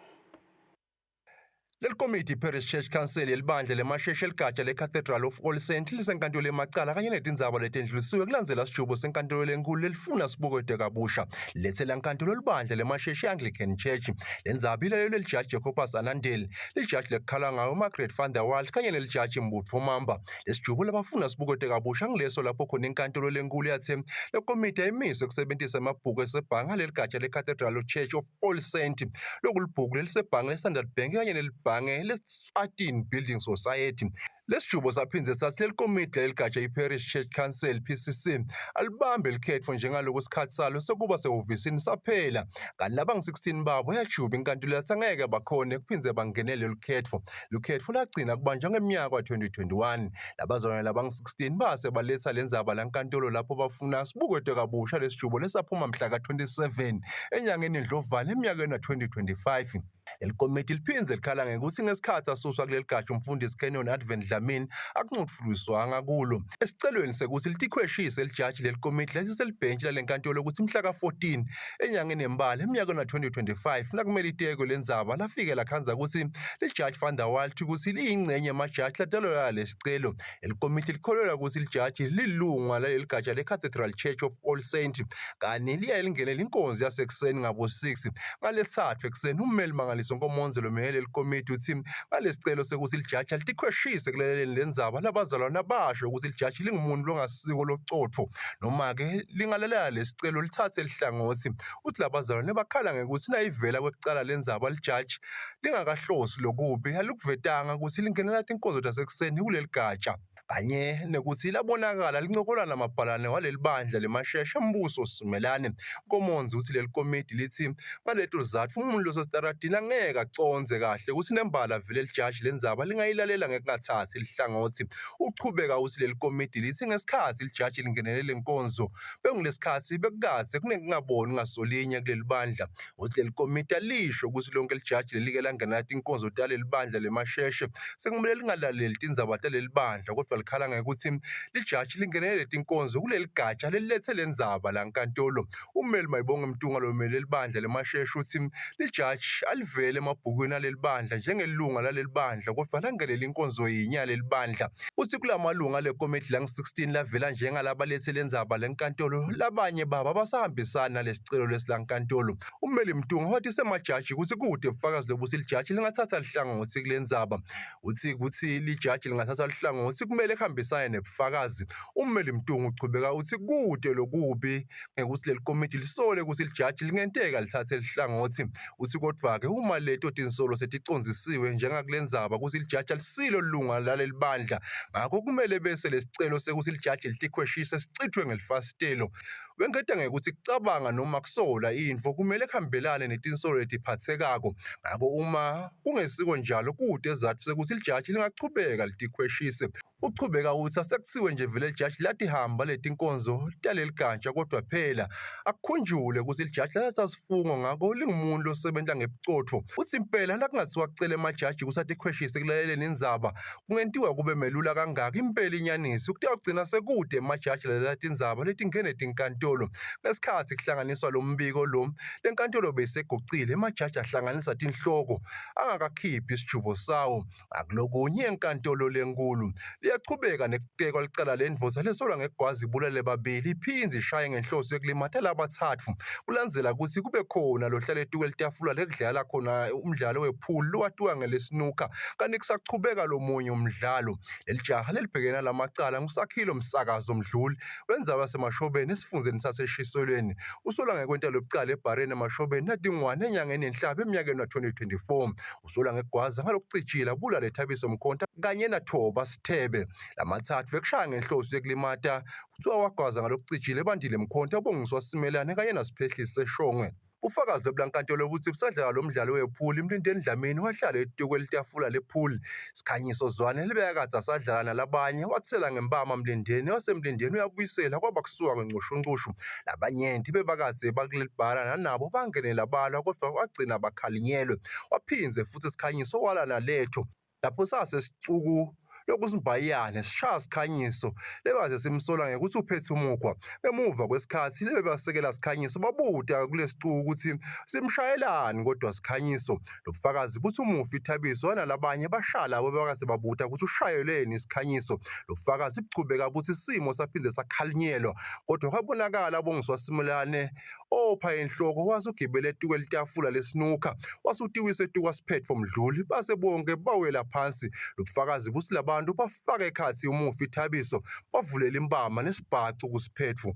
Lelikomiti Parish Church Council yelibandla lemasheshi eligatsha leCathedral of All Saints lisenkantolo emacala kanye netindzaba letendlulisiwe kulandzela sijubo senkantolo lenkulu lelifuna sibukwe kabusha lethela nkantolo libandla lemasheshi Anglican Church. Lendzaba ilalelwe lijaji Jacobus Anandel, lijaji lekukhala ngayo Margaret van der Walt kanye nelijaji Mbutfo Mamba. Lesijubo labafuna sibukwe kabusha ngileso lapho khona inkantolo lenkulu yathe lekomiti ayimiswe kusebenzisa amabhuku esebhange leligatsha leCathedral Church of All Saints. Lokulibhuku lelisebhange leStandard Bank kanye nelibhange leSwatini Building Society. Lesijubo saphindze sathi lelikomiti leligatsha iParish Church Council PCC alibambe likhetfo njengaloku sikhathi salo sekuba sehhovisini saphela. Kanti labangu-16 babo yajuba inkantolo yathi angeke bakhone kuphindze bangenele lukhetfo. Lukhetfo lagcina kubanjwa ngeminyaka ka-2021. Labazalwane labangu-16 base baletha lendzaba lankantolo lapho bafuna sibukwe kabusha lesijubo lesaphuma mhla ka-27 enyangeni Ndlovana eminyakeni ka-2025. Lelikomiti liphindze likhala ngekuthi ngesikhathi asuswa kuleli gatsha umfundisi Canon Advent Dlamini akuncutfuliswanga kulo. Esicelweni sekuthi litikhweshise lijaji lelikomiti lesiselibhentshi lalenkantolo ukuthi mhla ka-14 enyangeni Mbala eminyakeni ka-2025 nakumele iteko lendzaba lafike lakhanza ukuthi lijaji van der Walt ukuthi liyingcenye yamajaji latalola lesicelo. Lelikomiti likholelwa ukuthi lijaji lilunga laleligatsha leCathedral Church of All Saints kani liyaye lingenele inkonzo yasekuseni ngabo-6 ngalesithathu ekuseni ummeli mangaliso Nkomonzo lomele lelikomiti uthi ngalesicelo sekuthi lijaji litikhweshise kulaleleni lendzaba labazalwane abasho ukuthi lijaji lingumuntu longasiko locotfo noma-ke lingalalela lesicelo lithathe lihlangothi uthi labazalwane bakhala ngekuthi nayivela kwekucala lendzaba lijaji lingakahlosi lokubi alikuvetanga ukuthi lingenela tinkonzo tasekuseni kuleli gatsha kanye nekuthi labonakala lincokola namabhalane waleli bandla lemasheshi embuso simelane. Nkomonzo uthi leli komiti lithi ngaleto zizathu umuntu losestaradini angeke aconze kahle ukuthi nembala vele lijaji lendzaba lingayilalela ngekungathathi lihlangothi. Uchubeka uthi leli komiti lithi ngesikhathi lijaji lingenele lenkonzo bengulesikhathi bekukade kunekungaboni ngasolinye kuleli bandla. Uthi leli komiti alisho ukuthi lonke lijaji lelike langenela tinkonzo taleli bandla lemasheshi sekumele lingalaleli tindzaba taleli bandla kodwa likhala ngekuthi lijaji lingenele tinkonzo kuleli gatsha lelilethe lendzaba lankantolo. Ummeli Mayibonga Mtunga lomele libandla lemasheshi uthi lijaji alivele emabhukweni aleli bandla njengelunga laleli bandla kodwa langenele inkonzo yinye yaleli bandla. Uthi kulamalunga lekomiti lang-16 lavela njengalabalethe lendzaba lenkantolo labanye babo abasahambisani nalesicelo lesilankantolo. Ummeli Mtunga wathi semajaji ukuthi kude ubufakazi lobuthi lijaji lingathatha lihlangothi kulendzaba. Uthi ukuthi lijaji lingathatha lihlangothi kumele kuhambisane nebufakazi. Ummeli Mtunga uchubeka uthi kude lokubi ngekuthi leli komiti lisole ukuthi lijaji lingenteka lithathe lihlangothi. Uthi kodwa-ke uma leto tinsolo seticonzisiwe njengakulendzaba ukuthi lijaji alisilo lunga laleli bandla ngakho kumele bese lesicelo sekuthi lijaji litikhweshise sicithwe ngelifastelo. Wengeta ngekuthi kucabanga noma kusola intfo kumele kuhambelane netinsolo letiphathekako ngakho uma kungesiko njalo kude ezathu sekuthi lijaji lingachubeka litikhweshise. Uchubeka uthi asekuthiwe nje vele lijaji latihamba letinkonzo taleli gatsha kodwa phela akukhunjule ukuthi lijaji lathatha sifungo ngakho lingumuntu losebenza ngebucotho. Uthi impela lakungathiwa kucele emajaji ukuthi atikhweshise kulaleleni indzaba kungentiwa kube melula kangaka impela inyaniso ukuthi kuyagcina sekude emajaji lalela tindzaba letingene tinkantolo. Ngesikhathi kuhlanganiswa lo mbiko lo lenkantolo beyisegucile emajaji ahlanganisa tinhloko angakakhiphi isijubo sawo akulokunye enkantolo lenkulu liyachubeka nekubekwa licala lendvoza lesolwa ngegwazi ibulale babili iphinze ishaye ngenhloso yokulimathela abathathu kulandzela ukuthi kube khona lohlala etuku elitafula lekudlala khona umdlalo wepool lowatiwa ngelesinuka kanti kusachubeka lomunye umdlalo leli jaha lelibhekene lamacala nguSakhilo Msakazo Mdluli wenza basemashobeni esifundzeni saseshiselweni usolwa ngekwenta lobucala ebhareni emashobeni naDingwane enyangeni enhlaba eminyakeni wa-2024 usolwa ngegwaza ngalokucijila bulale Thabiso Mkhonta kanye naThoba Sithebe lamathathu bekushaya ngenhloso yokulimata kuthiwa wagwaza ngalokucijile bandile Mkhonta obongiswa Simelane kanye naSiphehlisi Seshongwe ufakazi lobulankantolo ukuthi kusadlala lo mdlalo wepool Mlindeni Dlamini wahlala etuku elitafula lepool Sikhanyiso Zwane libeka kadza asadlala nalabanye wathela ngempama Mlindeni wasemlindeni uyabuyisela kwaba kusuka kwencushunqushu labanyenti bebakadze bakulelibhala nanabo bangenela balwa kodwa wagcina bakhalinyelwe waphinze futhi Sikhanyiso wala naletho lapho sasesicuku lokusimbayane sishaya Sikhanyiso lebaze simsola ngekuthi uphethe umukhwa emuva kwesikhathi lebasekela Sikhanyiso babuda kulesicuku ukuthi simshayelani kodwa Sikhanyiso lobufakazi buthi umufi Thabiso wanalabanye bashala bebakaze babuda ukuthi ushayeleni Sikhanyiso lobufakazi buchubeka ukuthi isimo saphinde sakhalinyelwa kodwa kwabonakala abongiswa Simelane opha enhloko wasugibele etuku elitafula lesinuka wasutiwisa etuku kaSiphetho Mdluli base bonke bawela phansi lobufakazi buthi abantu bafaka ekhathi umufi Thabiso bavulela impama nesibhacu kuSiphetho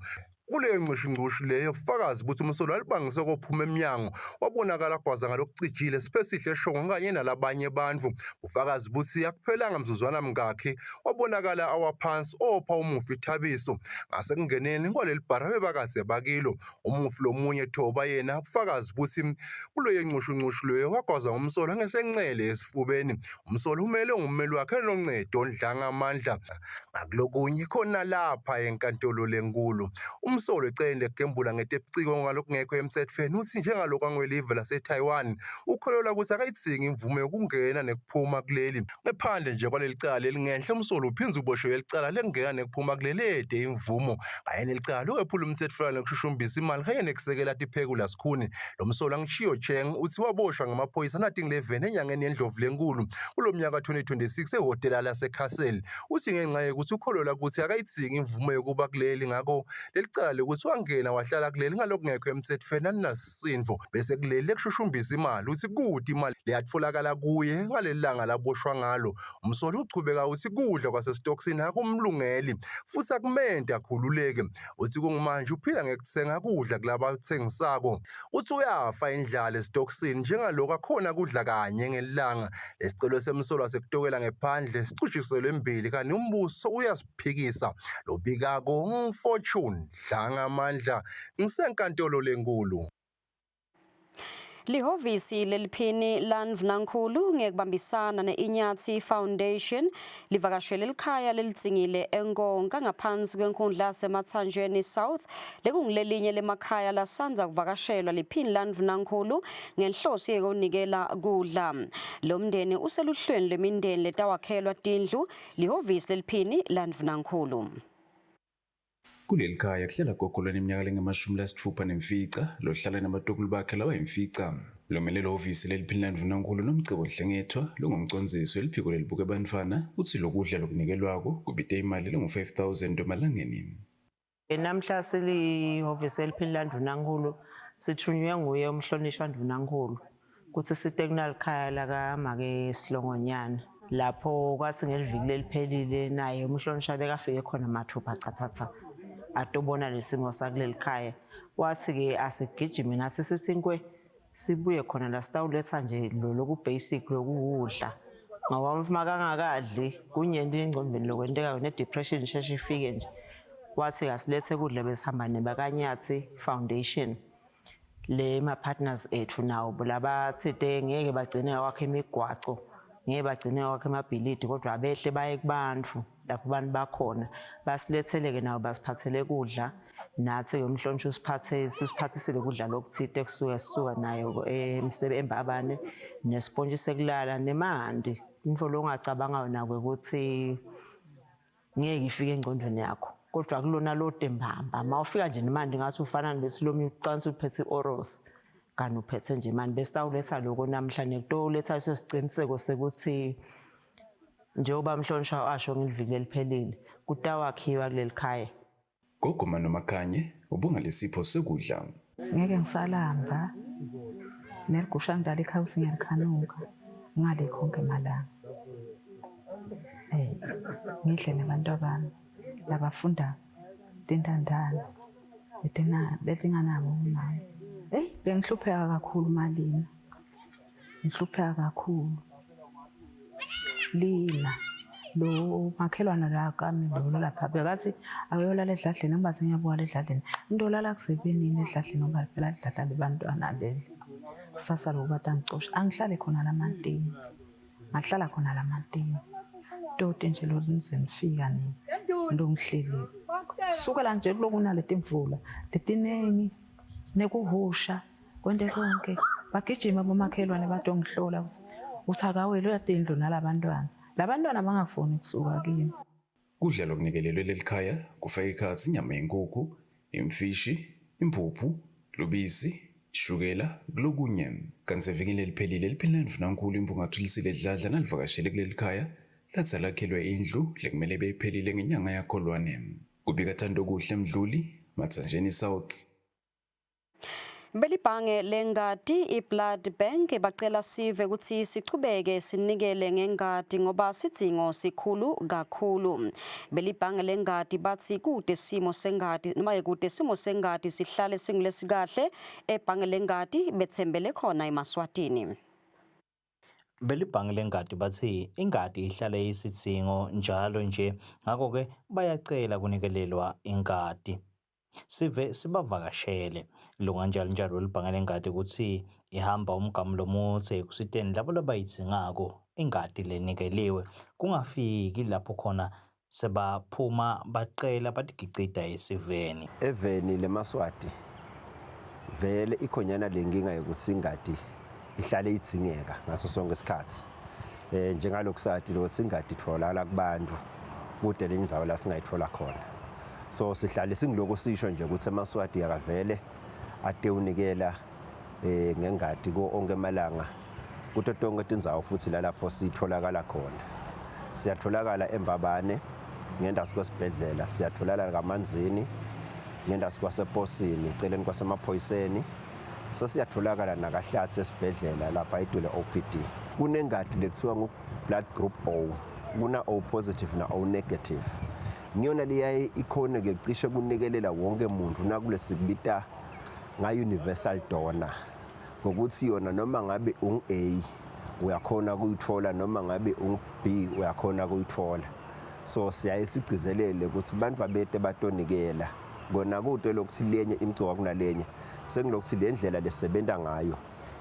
kule ngcushungcushu leyo ufakazi ukuthi umsolo alibangise kophuma eminyango wabonakala gwaza ngalokucijile Siphesihle Eshongwe kanye nalabanye abantu ufakazi ukuthi akuphelanga mzuzwana mngakhe wabonakala awaphansi opha umufi Thabiso ngase kungeneni kwaleli bhara bebakadze bakilo umufi lomunye Thoba yena ufakazi ukuthi kuloye ngcushungcushu leyo wagwaza ngomsolo ngesencele esifubeni umsolo umele ngummeli wakhe noNcedo Ndlanga amandla ngakulokunye khona lapha enkantolo lenkulu umsolo ecende kugembula ngetepciko ngalokungekho emthethweni uthi njengalokho angwelive laseTaiwan ukholelwa ukuthi akayidzingi imvume yokungena nekuphuma kuleli ngaphandle nje kwaleli cala elingenhle umsolo uphinze uboshwe elicala lengena nekuphuma kulelede imvumo kanye nelicala lowephula umthethweni nokushushumbisa imali kanye nekusekela Tiphekula Sikhuni lo msolo angishiyo Cheng uthi waboshwa ngamaphoyisa nating 11 enyangeni yeNdlovu lenkulu kulomnyaka 2026 ehotela laseCastle uthi ngenxa yokuthi ukholelwa ukuthi akayidzingi imvume yokuba kuleli ngakho lelicala ukuthi wangena wahlala kuleli ngalokungekho emthethweni aninasindvo bese kuleli lekushushumbisa imali uthi kude imali leyatfolakala kuye ngaleli langa laboshwa ngalo umsolo uchubeka uthi kudla kwasesitokisini akumlungeli futhi akumente akhululeke uthi kungumanje uphila ngekuthenga kudla kulaba bathengisako uthi uyafa indlala esitokisini njengaloko akhona kudla kanye ngelanga lesicelo semsolo sekutokela ngephandle sicutshiselwe embili kanti umbuso uyasiphikisa lobikako ngumfortune Dlanga amandla ngisenkantolo lenkulu Lihovisi leliphini laNdvunankhulu ngekubambisana neInyathi Foundation livakashele likhaya lelitsingile eNkonga ngaphansi kwenkundla yaseMathanjeni South lekungilelinye lemakhaya lasandza kuvakashelwa liphini laNdvunankhulu ngenhloso yokunikela kudla lo mndeni useluhlweni lwemindeni letawakhelwa tindlu lihovisi leliphini laNdvunankhulu Kuleli khaya kuhlala gogo leminyaka lengama-60 lohlala namadokulu bakhe labayimfica lomele lo-ofisi leliphini laNdvunankhulu noMcebo Dlengethwa longumcondzisi weliphiko lelibuka abantwana uthi lokudla lokunikelwako kubite imali lengu-5,000 emalangeni. Namhla silihhovisi leliphini laNdvunankhulu sithunywe nguye umhlonishwa Ndvunankhulu kuthi sitekunal khaya lakamake Silongonyana lapho kwasi ngeliviki leliphelile naye umhlonishwa bekafike khona mathupha chathatha atobona lesimo sakuleli khaya wathi ke asigijime nasi sisinkwe sibuye khona la sitawuletha nje loku basic lokudla ngoba mfuma kangakadli kunyenti engcombeni lokwenteka ne depression sheshe ifike nje wathi asilethe kudla besihamba nebakanyathi Foundation le ma partners ethu nawo labathi ngeke bagcine wakhe imigwaco ngeke bagcine wakhe amabhilidi kodwa abehle baye kubantu lapho abantu bakhona basiletheleke nawo basiphathele kudla nathi umhlonishwa usiphathisile kudla lokuthite kusuka nayo Embabane nesponge sekulala nemandi info longacabanga nako ukuthi ngeke ifike engqondweni yakho kodwa kulona lo tembamba mawufika nje nemandi ngathi ufana nesilomi ucansi uphethe oros kanti uphethe nje manje besitawuletha lokho namhlanje kutoletha isiciniseko sekuthi njengoba umhlonishwa asho ngiliviki eliphelile kutawakhiwa kuleli khaya. Gogo Manomakanye ubungalesipho sokudla. Ngeke ngisalamba neligusha ngidala ikhawusi ngiyakhanuka ngale konke malanga. Ngidle nabantu abami labafunda tintandana letinganabo umama. Bengihlupheka kakhulu malini. Ngihlupheka kakhulu. Lina lo makhelwana la kami lo lapha bekathi akuyolala edladleni ngiba sengiyabuka ledladleni indolala kusebenini edladleni ngoba phela idladla lebantwana leli kusasa lokuthi angicosha angihlale khona lamantini ngahlala khona lamantini toti nje lo nizemfika nini ndongihlelile sukela nje kulokuna letimvula letinengi nekuhusha kwente konke bagijima bomakhelwane badongihlola ukuthi uthakawelo yadindlu nalabantwana labantwana bangafuni kusuka kimi. Kudla lokunikelelwe lelikhaya kufaka ikhathi inyama yenkukhu, imfishi, impuphu, lubisi, shukela, kulokunye. Kanti sevikini eliphelile liphilana mvunankulu impungathulisile edladla nalivakashele kuleli khaya lathi lakhelwe indlu lekumele beyiphelile ngenyanga yaKholwane. Kubika Thando Kuhle Mdluli, Matsanjeni South. Belibhange lengadi iBlood Bank bacela sive ukuthi sichubeke sinikele ngengadi ngoba sidingo sikhulu kakhulu. Belibhange lengadi bathi kude simo sengadi noma kude simo sengadi sihlale singilesikahle ebhange lengadi bethembele khona eMaswatini. Belibhange lengadi bathi ingadi ihlala isidingo njalo nje ngakho ke bayacela kunikelelwa ingadi. Sive sibavakashele lunganjalo njalo libhange lengadi ukuthi ihamba umgamu lomuthe kusiteni labo labayithingako ingadi lenikeliwe kungafiki lapho khona sebaphuma baqela batigicida esiveni. Eveni leMaswati vele ikhonyana lenkinga yokuthi ingadi ihlale ithingeka ngaso sonke isikhathi. Njengalokhu sathi ukuthi ingadi itholakala kubantu kude lenzawo la singayithola khona. So sihlale singiloko sisho nje ukuthi eMaswati yakavele ate unikela ngengadi ko onke emalanga kuthi tonke tindzawo futhi lapho sitholakala khona. Siyatholakala eMbabane ngendasi kwesibhedlela, siyatholakala kaManzini ngendasi kwasePosini eceleni kwasemaphoyiseni. Siyatholakala nakaHlatsi esibhedlela lapha idule OPD. Kunengadi lekuthiwa ngu-blood group O, kuna O positive na O negative. Ngiyona liyaye ikhona ke cishe kunikelela wonke umuntu nakulesikubita nga-universal donor ngokuthi yona noma ngabe ung-A uyakhona kuyithola noma ngabe ung-B uyakhona kuyithola. So siyaye sigcizelele ukuthi abantu babete batonikela kona kude lokuthi lenye imigcoka kunalenye sengilokuthi le ndlela lesebenta ngayo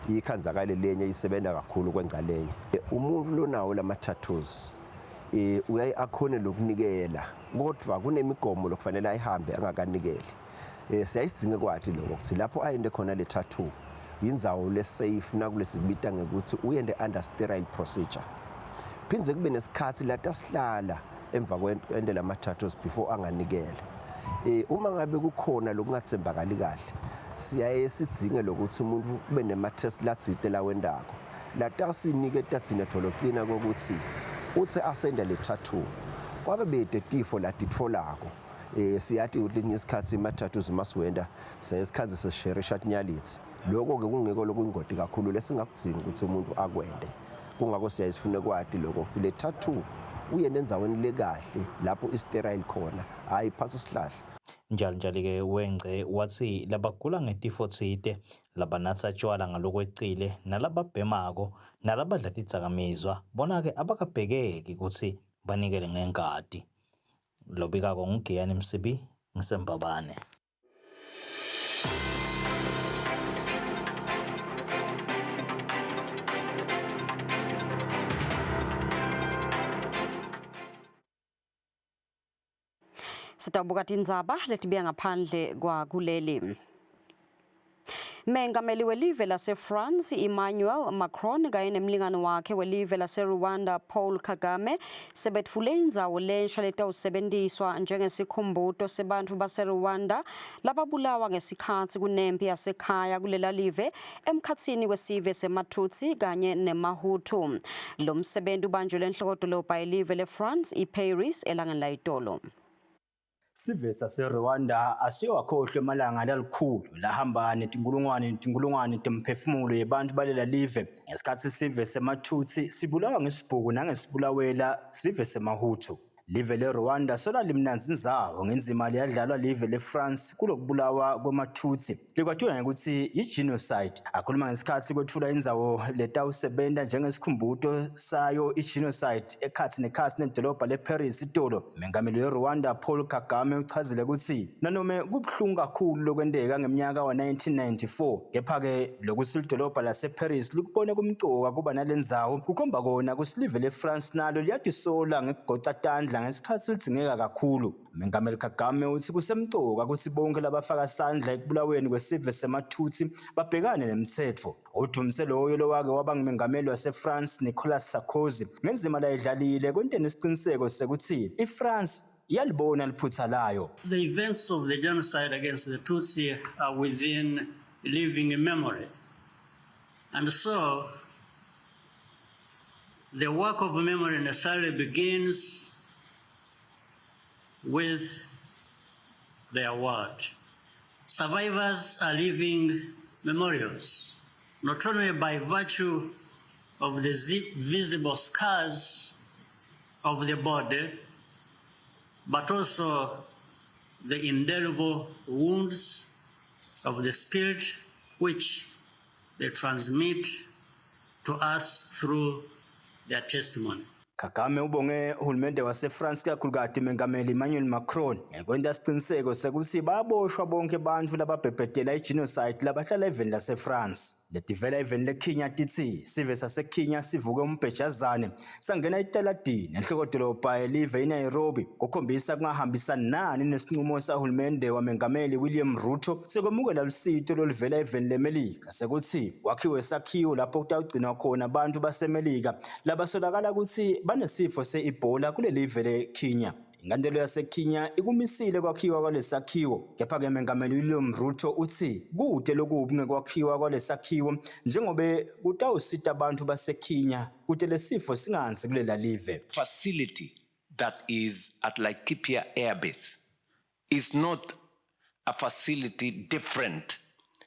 ikhanzakale lenye isebenza kakhulu kwenza lenye. Umuntu lo nawo lama tattoos uyaye akhone lokunikela kodwa kunemigomo lokufanele ayihambe angakanikeli. Siyayidinga kwathi lokho ukuthi lapho ayende khona le tattoo indzawo le safe nakulesikubita ngekuthi uyende under sterile procedure. Phindze kube nesikhathi la tasihlala emva kwende lama tattoos before anganikela. Uma ngabe kukhona lokungathembakali kahle siyaye sidinge lokuthi umuntu kube nema test latsite lawendako la tasinike tatsine thologcina kokuthi uthi asenda le tattoo kwabe bede tifo latitfolako siyathi ulinye isikhathi ama tattoos masiwenda sesikhanze sesharisha nyalithi lokho ke kungeko lokungodi kakhulu lesingakudzingi ukuthi umuntu akwende kungako siyayifuna kwathi lokho ukuthi le tattoo uye nenzaweni lekahle lapho isterile khona hayi phasi sihlahla. Njalo ke wengce wathi labagula ngetifo tsite labanatsa tshwala ngalokweqile nalababhemako nalabadla tidzakamizwa bona ke abakabhekeki ukuthi banikele ngengadi. Lobikako ngugiyani Msibi ngisembabane. Sitabuka tindzaba letibuya ngaphandle kwa kuleli. Mengameli welive lase-France Emmanuel Macron kanye nemlingani wakhe welive lase-Rwanda Paul Kagame sebetfule indzawo lensha letawusebenziswa njengesikhumbuto sebantu base-Rwanda lababulawa ngesikhatsi kunempi yasekhaya kulela live emkhatsini wesive sematutsi kanye nemahutu. Lo msebenzi ubanjelwe enhlokodolobha yelive le-France iParis elangeni layitolo. Sive sase-Rwanda asiyowakhohlwa emalanga lalikhulu lahamba netinkulungwane temphefumulo yebantu balela live ngesikhathi sive sematutsi sibulawa ngesibhuku nangesibulawela sive semahutu. Live le-Rwanda sola limnanzinzawo ngenzima liyadlalwa live le-France kulokubulawa kwematutsi likwathiwa ngekuthi i-genocide. Akhuluma ngesikhathi kwethula indzawo letawusebenta njengesikhumbuto sayo i-genocide ekhatsi nekhasi nedolobha le-Paris itolo. Mengameli we-Rwanda Paul Kagame uchazile ukuthi nanome kubhlungu kakhulu lokwendeka ngeminyaka wa-1994 kepha-ke lokuthi lidolobha lase-Paris likubone kumcoka kuba nalendzawo kukhomba kona kusi live le-France nalo liyatisola ngekugoca tandla ngesikhathi lidzingeka kakhulu. Mengameli Kagame uthi kusemcoka ukuthi bonke labafaka isandla ekubulaweni kwesive sematutsi babhekane nemtsetfo. Udumise loyo lowake waba ngumengameli wase-France Nicolas Sarkozy ngenzima layidlalile kwenteni isiqiniseko sekuthi i-France iyalibona liphutsa layo. The events of the genocide against the Tutsi are within living memory. And so the work of memory necessarily begins with their word. Survivors are living memorials, not only by virtue of the visible scars of the body, but also the indelible wounds of the spirit which they transmit to us through their testimony. Kagame ubonge uhulumende wase-France kakhulukazi mengameli Emmanuel Macron ngekwenta isiqiniseko sekuthi baboshwa bonke abantu lababhebhetela i-genocide labahlala eveni lase-France. Letivela eveni leKenya tithi sive saseKenya sivuke umbhejazane sangena italadini enhlokodolobha yelive eNairobi kukhombisa kungahambisani nani nesinqumo sahulumende wamengameli William Ruto sekwemukela lusito loluvela eveni leMelika sekuthi kwakhiwe sakhiwo lapho kutawugcinwa khona abantu baseMelika labasolakala ukuthi banesifo se-Ebola kule live leKenya. Inkantolo yaseKenya ikumisile kwakhiwa kwalesakhiwo kepha-ke mengameli William Ruto uthi kude lokubi ngekwakhiwa kwalesakhiwo njengobe kutawusita abantu baseKenya kude lesifo singanzi kulela live. Facility that is at Laikipia Air Base is not a facility different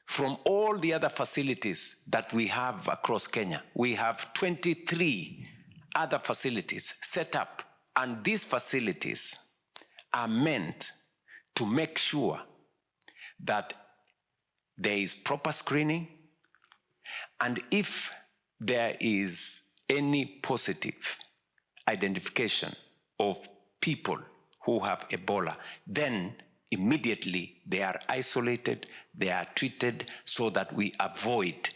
from all the other facilities that we have across Kenya. We have 23 other facilities set up, and these facilities are meant to make sure that there is proper screening, and if there is any positive identification of people who have Ebola, then immediately they are isolated, they are treated so that we avoid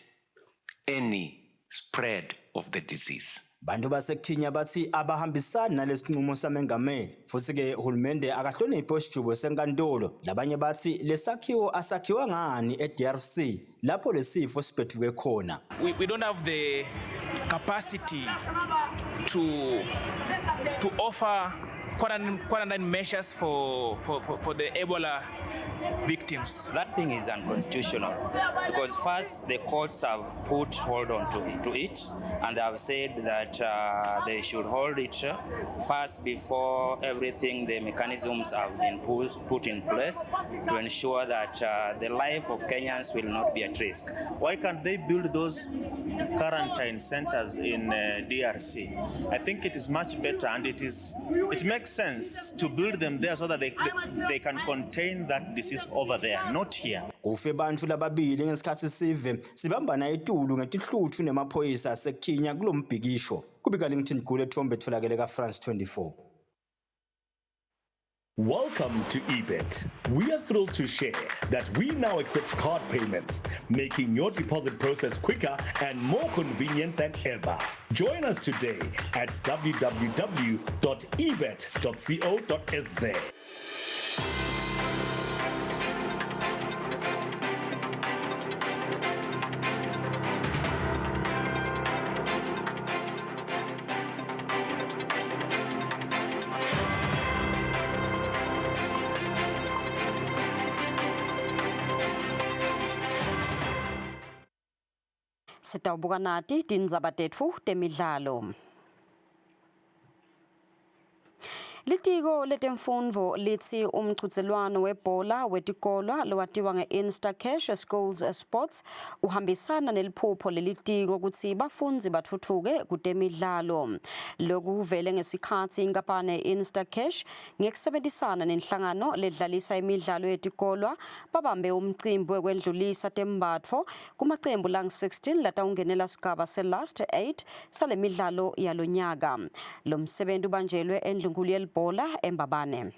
any spread of the disease. Bantu baseKenya bathi abahambisani nalesinqumo samengameli futhi ke uhulumende akahloniphe isijubo senkantolo. Labanye bathi lesakhiwo asakhiwa ngani eDRC lapho lesifo siphethuke khona. We don't have the capacity to offer quarantine measures for the Ebola victims. That thing is unconstitutional because first the courts have put hold on to it and have said that they should hold it first before everything, the mechanisms have been put in place to ensure that the life of Kenyans will not be at risk. Why can't they build those quarantine centers in DRC? I think it is much better, and it makes sense to build them there so that they can contain that disease over there, not here. Kufe bantu lababili ngesikhathi sive sibambana etulu ngetihluthu nemaphoyisa aseKenya kulombhikisho. Kubika Linton Gule Thombe tholakele ka-France 24. Welcome to eBet. We are thrilled to share that we now accept card payments, making your deposit process quicker and more convenient than ever. Join us today at www.ebet.co.za. Sitawubuka nati tindzaba tetfu temidlalo. Litiko letemfundvo litsi umchudzelwano webhola wetikolwa lowatiwa nge-Instacash Schools Sports uhambisana neliphupho lelitiko kutsi bafundzi batfutfuke kutemidlalo. Loku kuvele ngesikhatsi inkampani ye-Instacash ngekusebenzisana nenhlangano ledlalisa imidlalo yetikolwa babambe umcimbi wekwendlulisa tembatfo kumacembu lang-16 latawungenela sigaba se-last 8 salemidlalo yalonyaka. Lo msebenzi ubanjelwe endlunkulu bola embabane.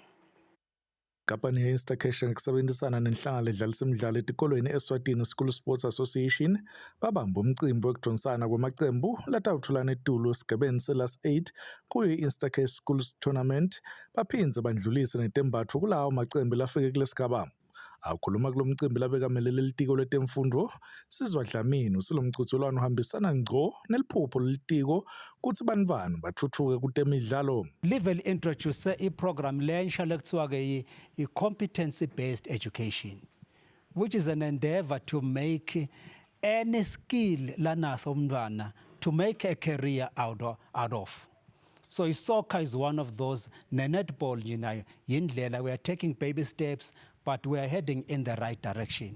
Kampani ye-Instacash ngekusebenzisana nenhlangano ledlalisa imidlalo etikolweni eSwatini School Sports Association babamba umcimbi wekudonsana kwamacembu latawuthulana eTulu esigabeni se-last 8 kuyo i-Instacash Schools Tournament baphindze bandlulise netembatfo kulawo macembu lafike kulesigaba. Akhuluma kulo mcimbi labekamelele litiko letemfundvo Sizwa Dlamini uthi lo mchudzelwano uhambisana ngco neliphupho lelitiko kutsi bantfwana bathuthuke kutemidlalo. Live introduce i-program lensha lekuthiwa ke i-competency based education, which is an endeavor to make any skill lanaso umntwana to make a career out of. So soccer is one of those. Netball, you know, yindlela, we are taking baby steps, but we are heading in the right direction.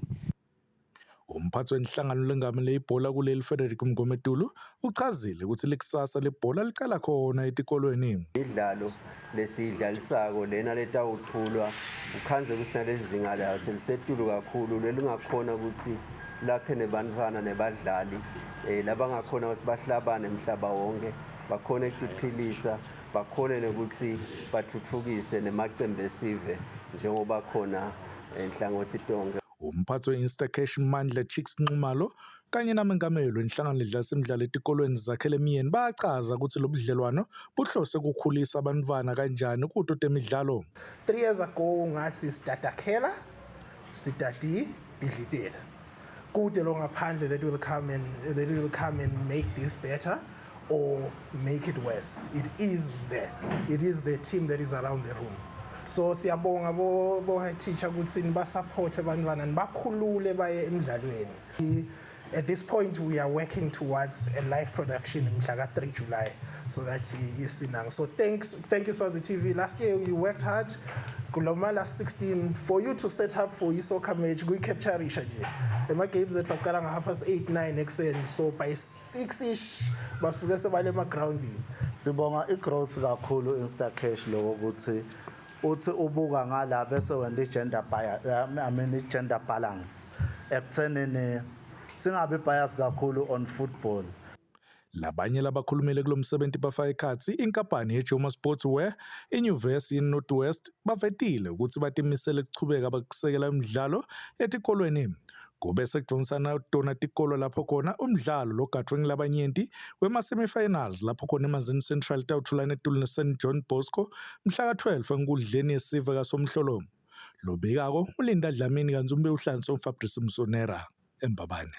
Umphathi wenhlangano lengamele ibhola kuleli Frederick Mgometulu uchazile ukuthi likusasa lebhola licala khona etikolweni. Idlalo lesidlalisako lena letawuthulwa ukhanze kusinalezi zinga la selisetulu kakhulu lelingakhona ukuthi lakhe nebantwana nebadlali labangakhona sibahlabane emhlaba wonke bakhona ukuphilisa bakhona nokuthi bathuthukise nemacembu esive njengoba khona enhlangothi tonke. Umphathi we-Instacash Mandla Chicks Nxumalo kanye namengameli wenhlangano ledlalisa imidlalo etikolweni zakhele emiyeni bachaza ukuthi lo budlelwano buhlose kukhulisa abantwana kanjani kuto temidlalo. 3 years ago ngathi sitatakhela sitati bidlitela kude lo ngaphandle that will come and make this better or make it worse. It is the team that is around the room. So siyabonga bo teacher ukuthi ba support abantwana nibakhulule baye emidlalweni. At this point we are working towards a live production mhla ka 3 July. So that's isinang. So thank you Swazi TV. Last year we worked hard. Kuloma last 16 for you to set up for soccer match we capture nje. Ema games that faqala nga 8-9 extend. So by 6ish basuke sebale ema ground. Sibonga igrowth kakhulu Instacash lokho ukuthi uthi ubuka ngala bese wena gender balance ekuthenini singabe bias kakhulu on football. Labanye labakhulumele kulo msebenzi bafaka ikhatsi inkampani yeJoma Sportswear iNyuvesi Northwest bavetile ukuthi batimisele ukuchubeka bakusekela imidlalo etikolweni. Kube sekudonsana tona tikolo lapho khona umdlalo logadwe ngilabanyenti wema-semifinals lapho khona eMazini Central tawuthulana eTulu neSt John Bosco mhla ka-12 enkundleni yesive kaSomhlolo. Lobekako uLinda Dlamini kanzumbe uhlanzi uFabrice Msonera embabane.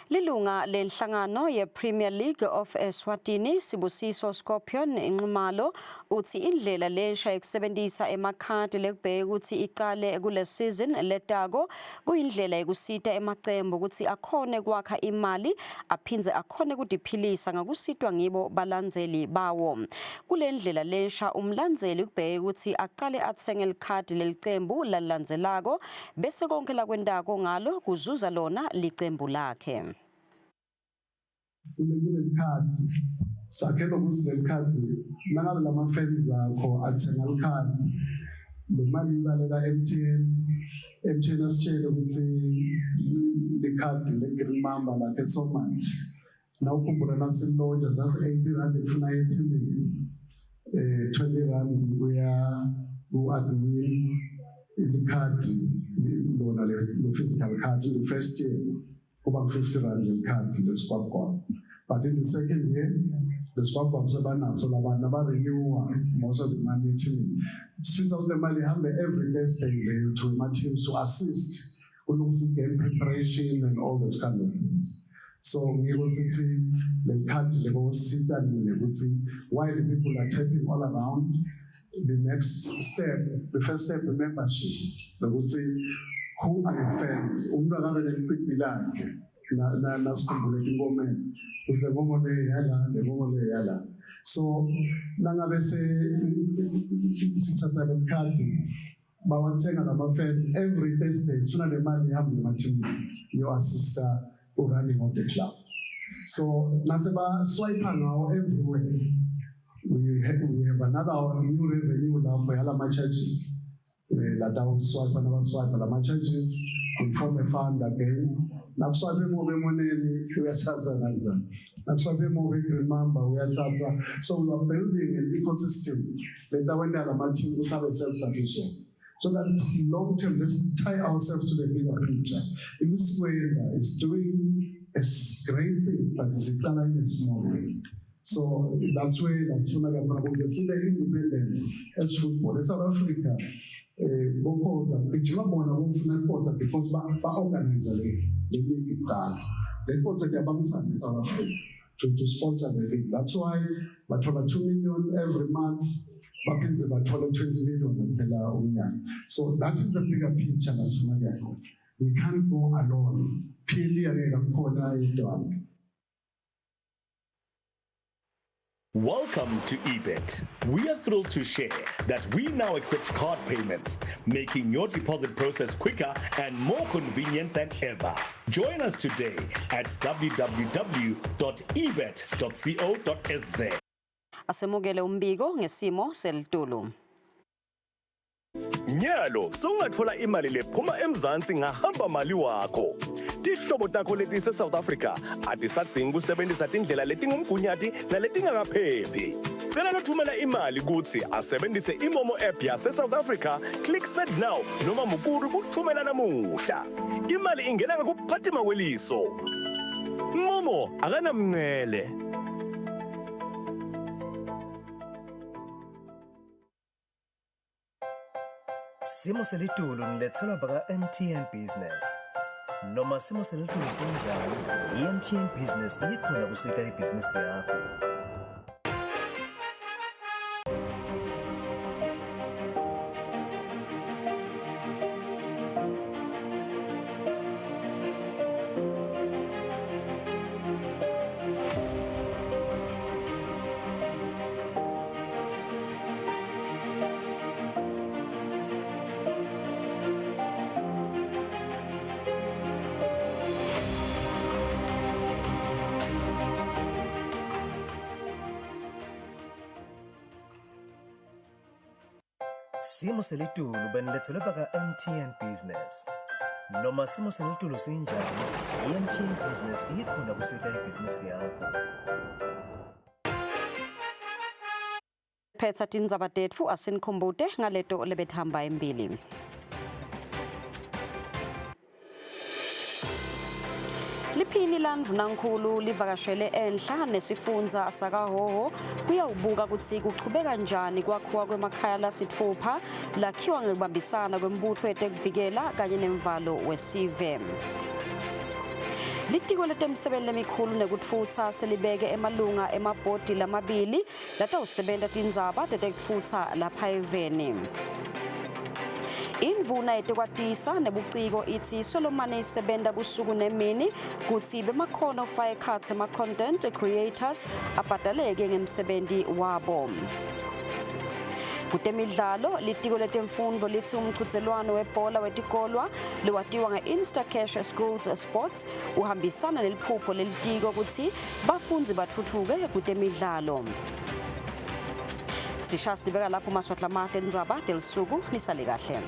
Lilunga lenhlangano ye-Premier League of Eswatini Sibusiso Scorpion Nxumalo uthi indlela lensha yokusebenzisa emakhadi lekubheka ukuthi iqale kule season letako kuyindlela yokusita emacembu ukuthi akhone kwakha imali aphindze akhone kudiphilisa ngakusitwa ngibo balandzeli bawo. Kule ndlela lensha umlandzeli ukubheka ukuthi aqale athenge ikhadi lelicembu lalandzelako bese konke lakwendako ngalo kuzuza lona licembu lakhe. Kuleli khadi sakhela ukuthi leli khadi nangabe lama fans akho athenga ikhadi le mali ibalela MTN asitshele ukuthi le khadi le mamba lakhe so much na ukhumbula nasilonja zase 1800 funa 80 20 rand kuya ku-admin ikhadi lona le physical card in the first year about 50 rand le khadi le swap card. But in the second year, the swap ups about renew most of the money team. Swiss out the money have every Thursday to my teams to assist with game preparation and all those kind of things. So we will see the card level sit and we see why the people are tapping all around. The next step, the first step, the membership. They would say, who are your fans? nasikhumbule inkomeni le ngomo le yala so nangabe sithatha le khadi bawathenga lama-fans every Thursday sifuna le mali ihambe emathimini yo-assista running of the club. So naseba-swipe ngawo everywhere. We have another new revenue lapho yalama charges. That will swipe lama charges, we form a fund again. Nakuswipe more emoneni uyathatha kanjani. Nakuswipe more remember uyathatha. So we are building an ecosystem that when lama team will have a self-sufficient. So that long term, let's tie ourselves to the bigger picture. In this way, it's doing a great thing, but it's done in a small way. So that's why that's one of the problems. It's independent as football. In South Africa, because it's not one of the because they organize the league. They sponsor the Bangsan in South Africa to sponsor the league. That's why we have 2 million every month. About 20 million. So that is the bigger picture that's familiar. We can't go alone. Welcome to eBet. We are thrilled to share that we now accept card payments, making your deposit process quicker and more convenient than ever. Join us today at www.ebet.co.za. Asemukele umbiko ngesimo selitulu. Nyalo songathola imali lephuma eMzansi ngahamba mali wakho. Tihlobo takho leti South Africa atisadzingi kusebenzisa tindlela letingumgunyathi naletingakaphephi. Cela nothumela imali kuthi asebenzise iMomo app yase South Africa, click send now noma mukuru kuthumela namuhla. Imali ingena ngakuphathima weliso. Momo akanamngcele. Simo selitulu nilethelwa baka MTN Business. Noma simo selitulu sinjani, MTN Business ikhona kusita ibhizinisi yakho. Simo selitulu benilethelwe baka MTN Business. Noma simo selitulu sinjani, MTN Business ikhona kusita ibhizinisi yakho. Phetha tindzaba tetfu asinikumbute ngaleto lebethamba embili. Liphini landvunankhulu livakashele enhla nesifundza sakaHhohho kuyawubuka kutsi kuchubeka njani kwakhiwa kwemakhaya lasitfupha lakhiwa ngekubambisana kwembutfo yetekuvikela kanye nemvalo wesive. Litiko letemsebenti lemikhulu nekutfutsa selibeke emalunga emabhodi lamabili latawusebenta tindzaba tetekutfutsa lapha eveni. Indvuna yetekwatisa nebuciko itsi Solomane isebenta busuku nemini kutsi bemakhono kufaka ekhatsi ema-content creators abhadaleke ngemsebenti wabo. Kutemidlalo, litiko letemfundvo litsi umchudzelwano webhola wetikolwa liwatiwa nge-Instacash Schools Sports uhambisana neliphupho lelitiko kutsi bafundzi batfutfuke kutemidlalo. Stishas dibeka lapho maswatla mahle ndzaba delisuku nisale kahle.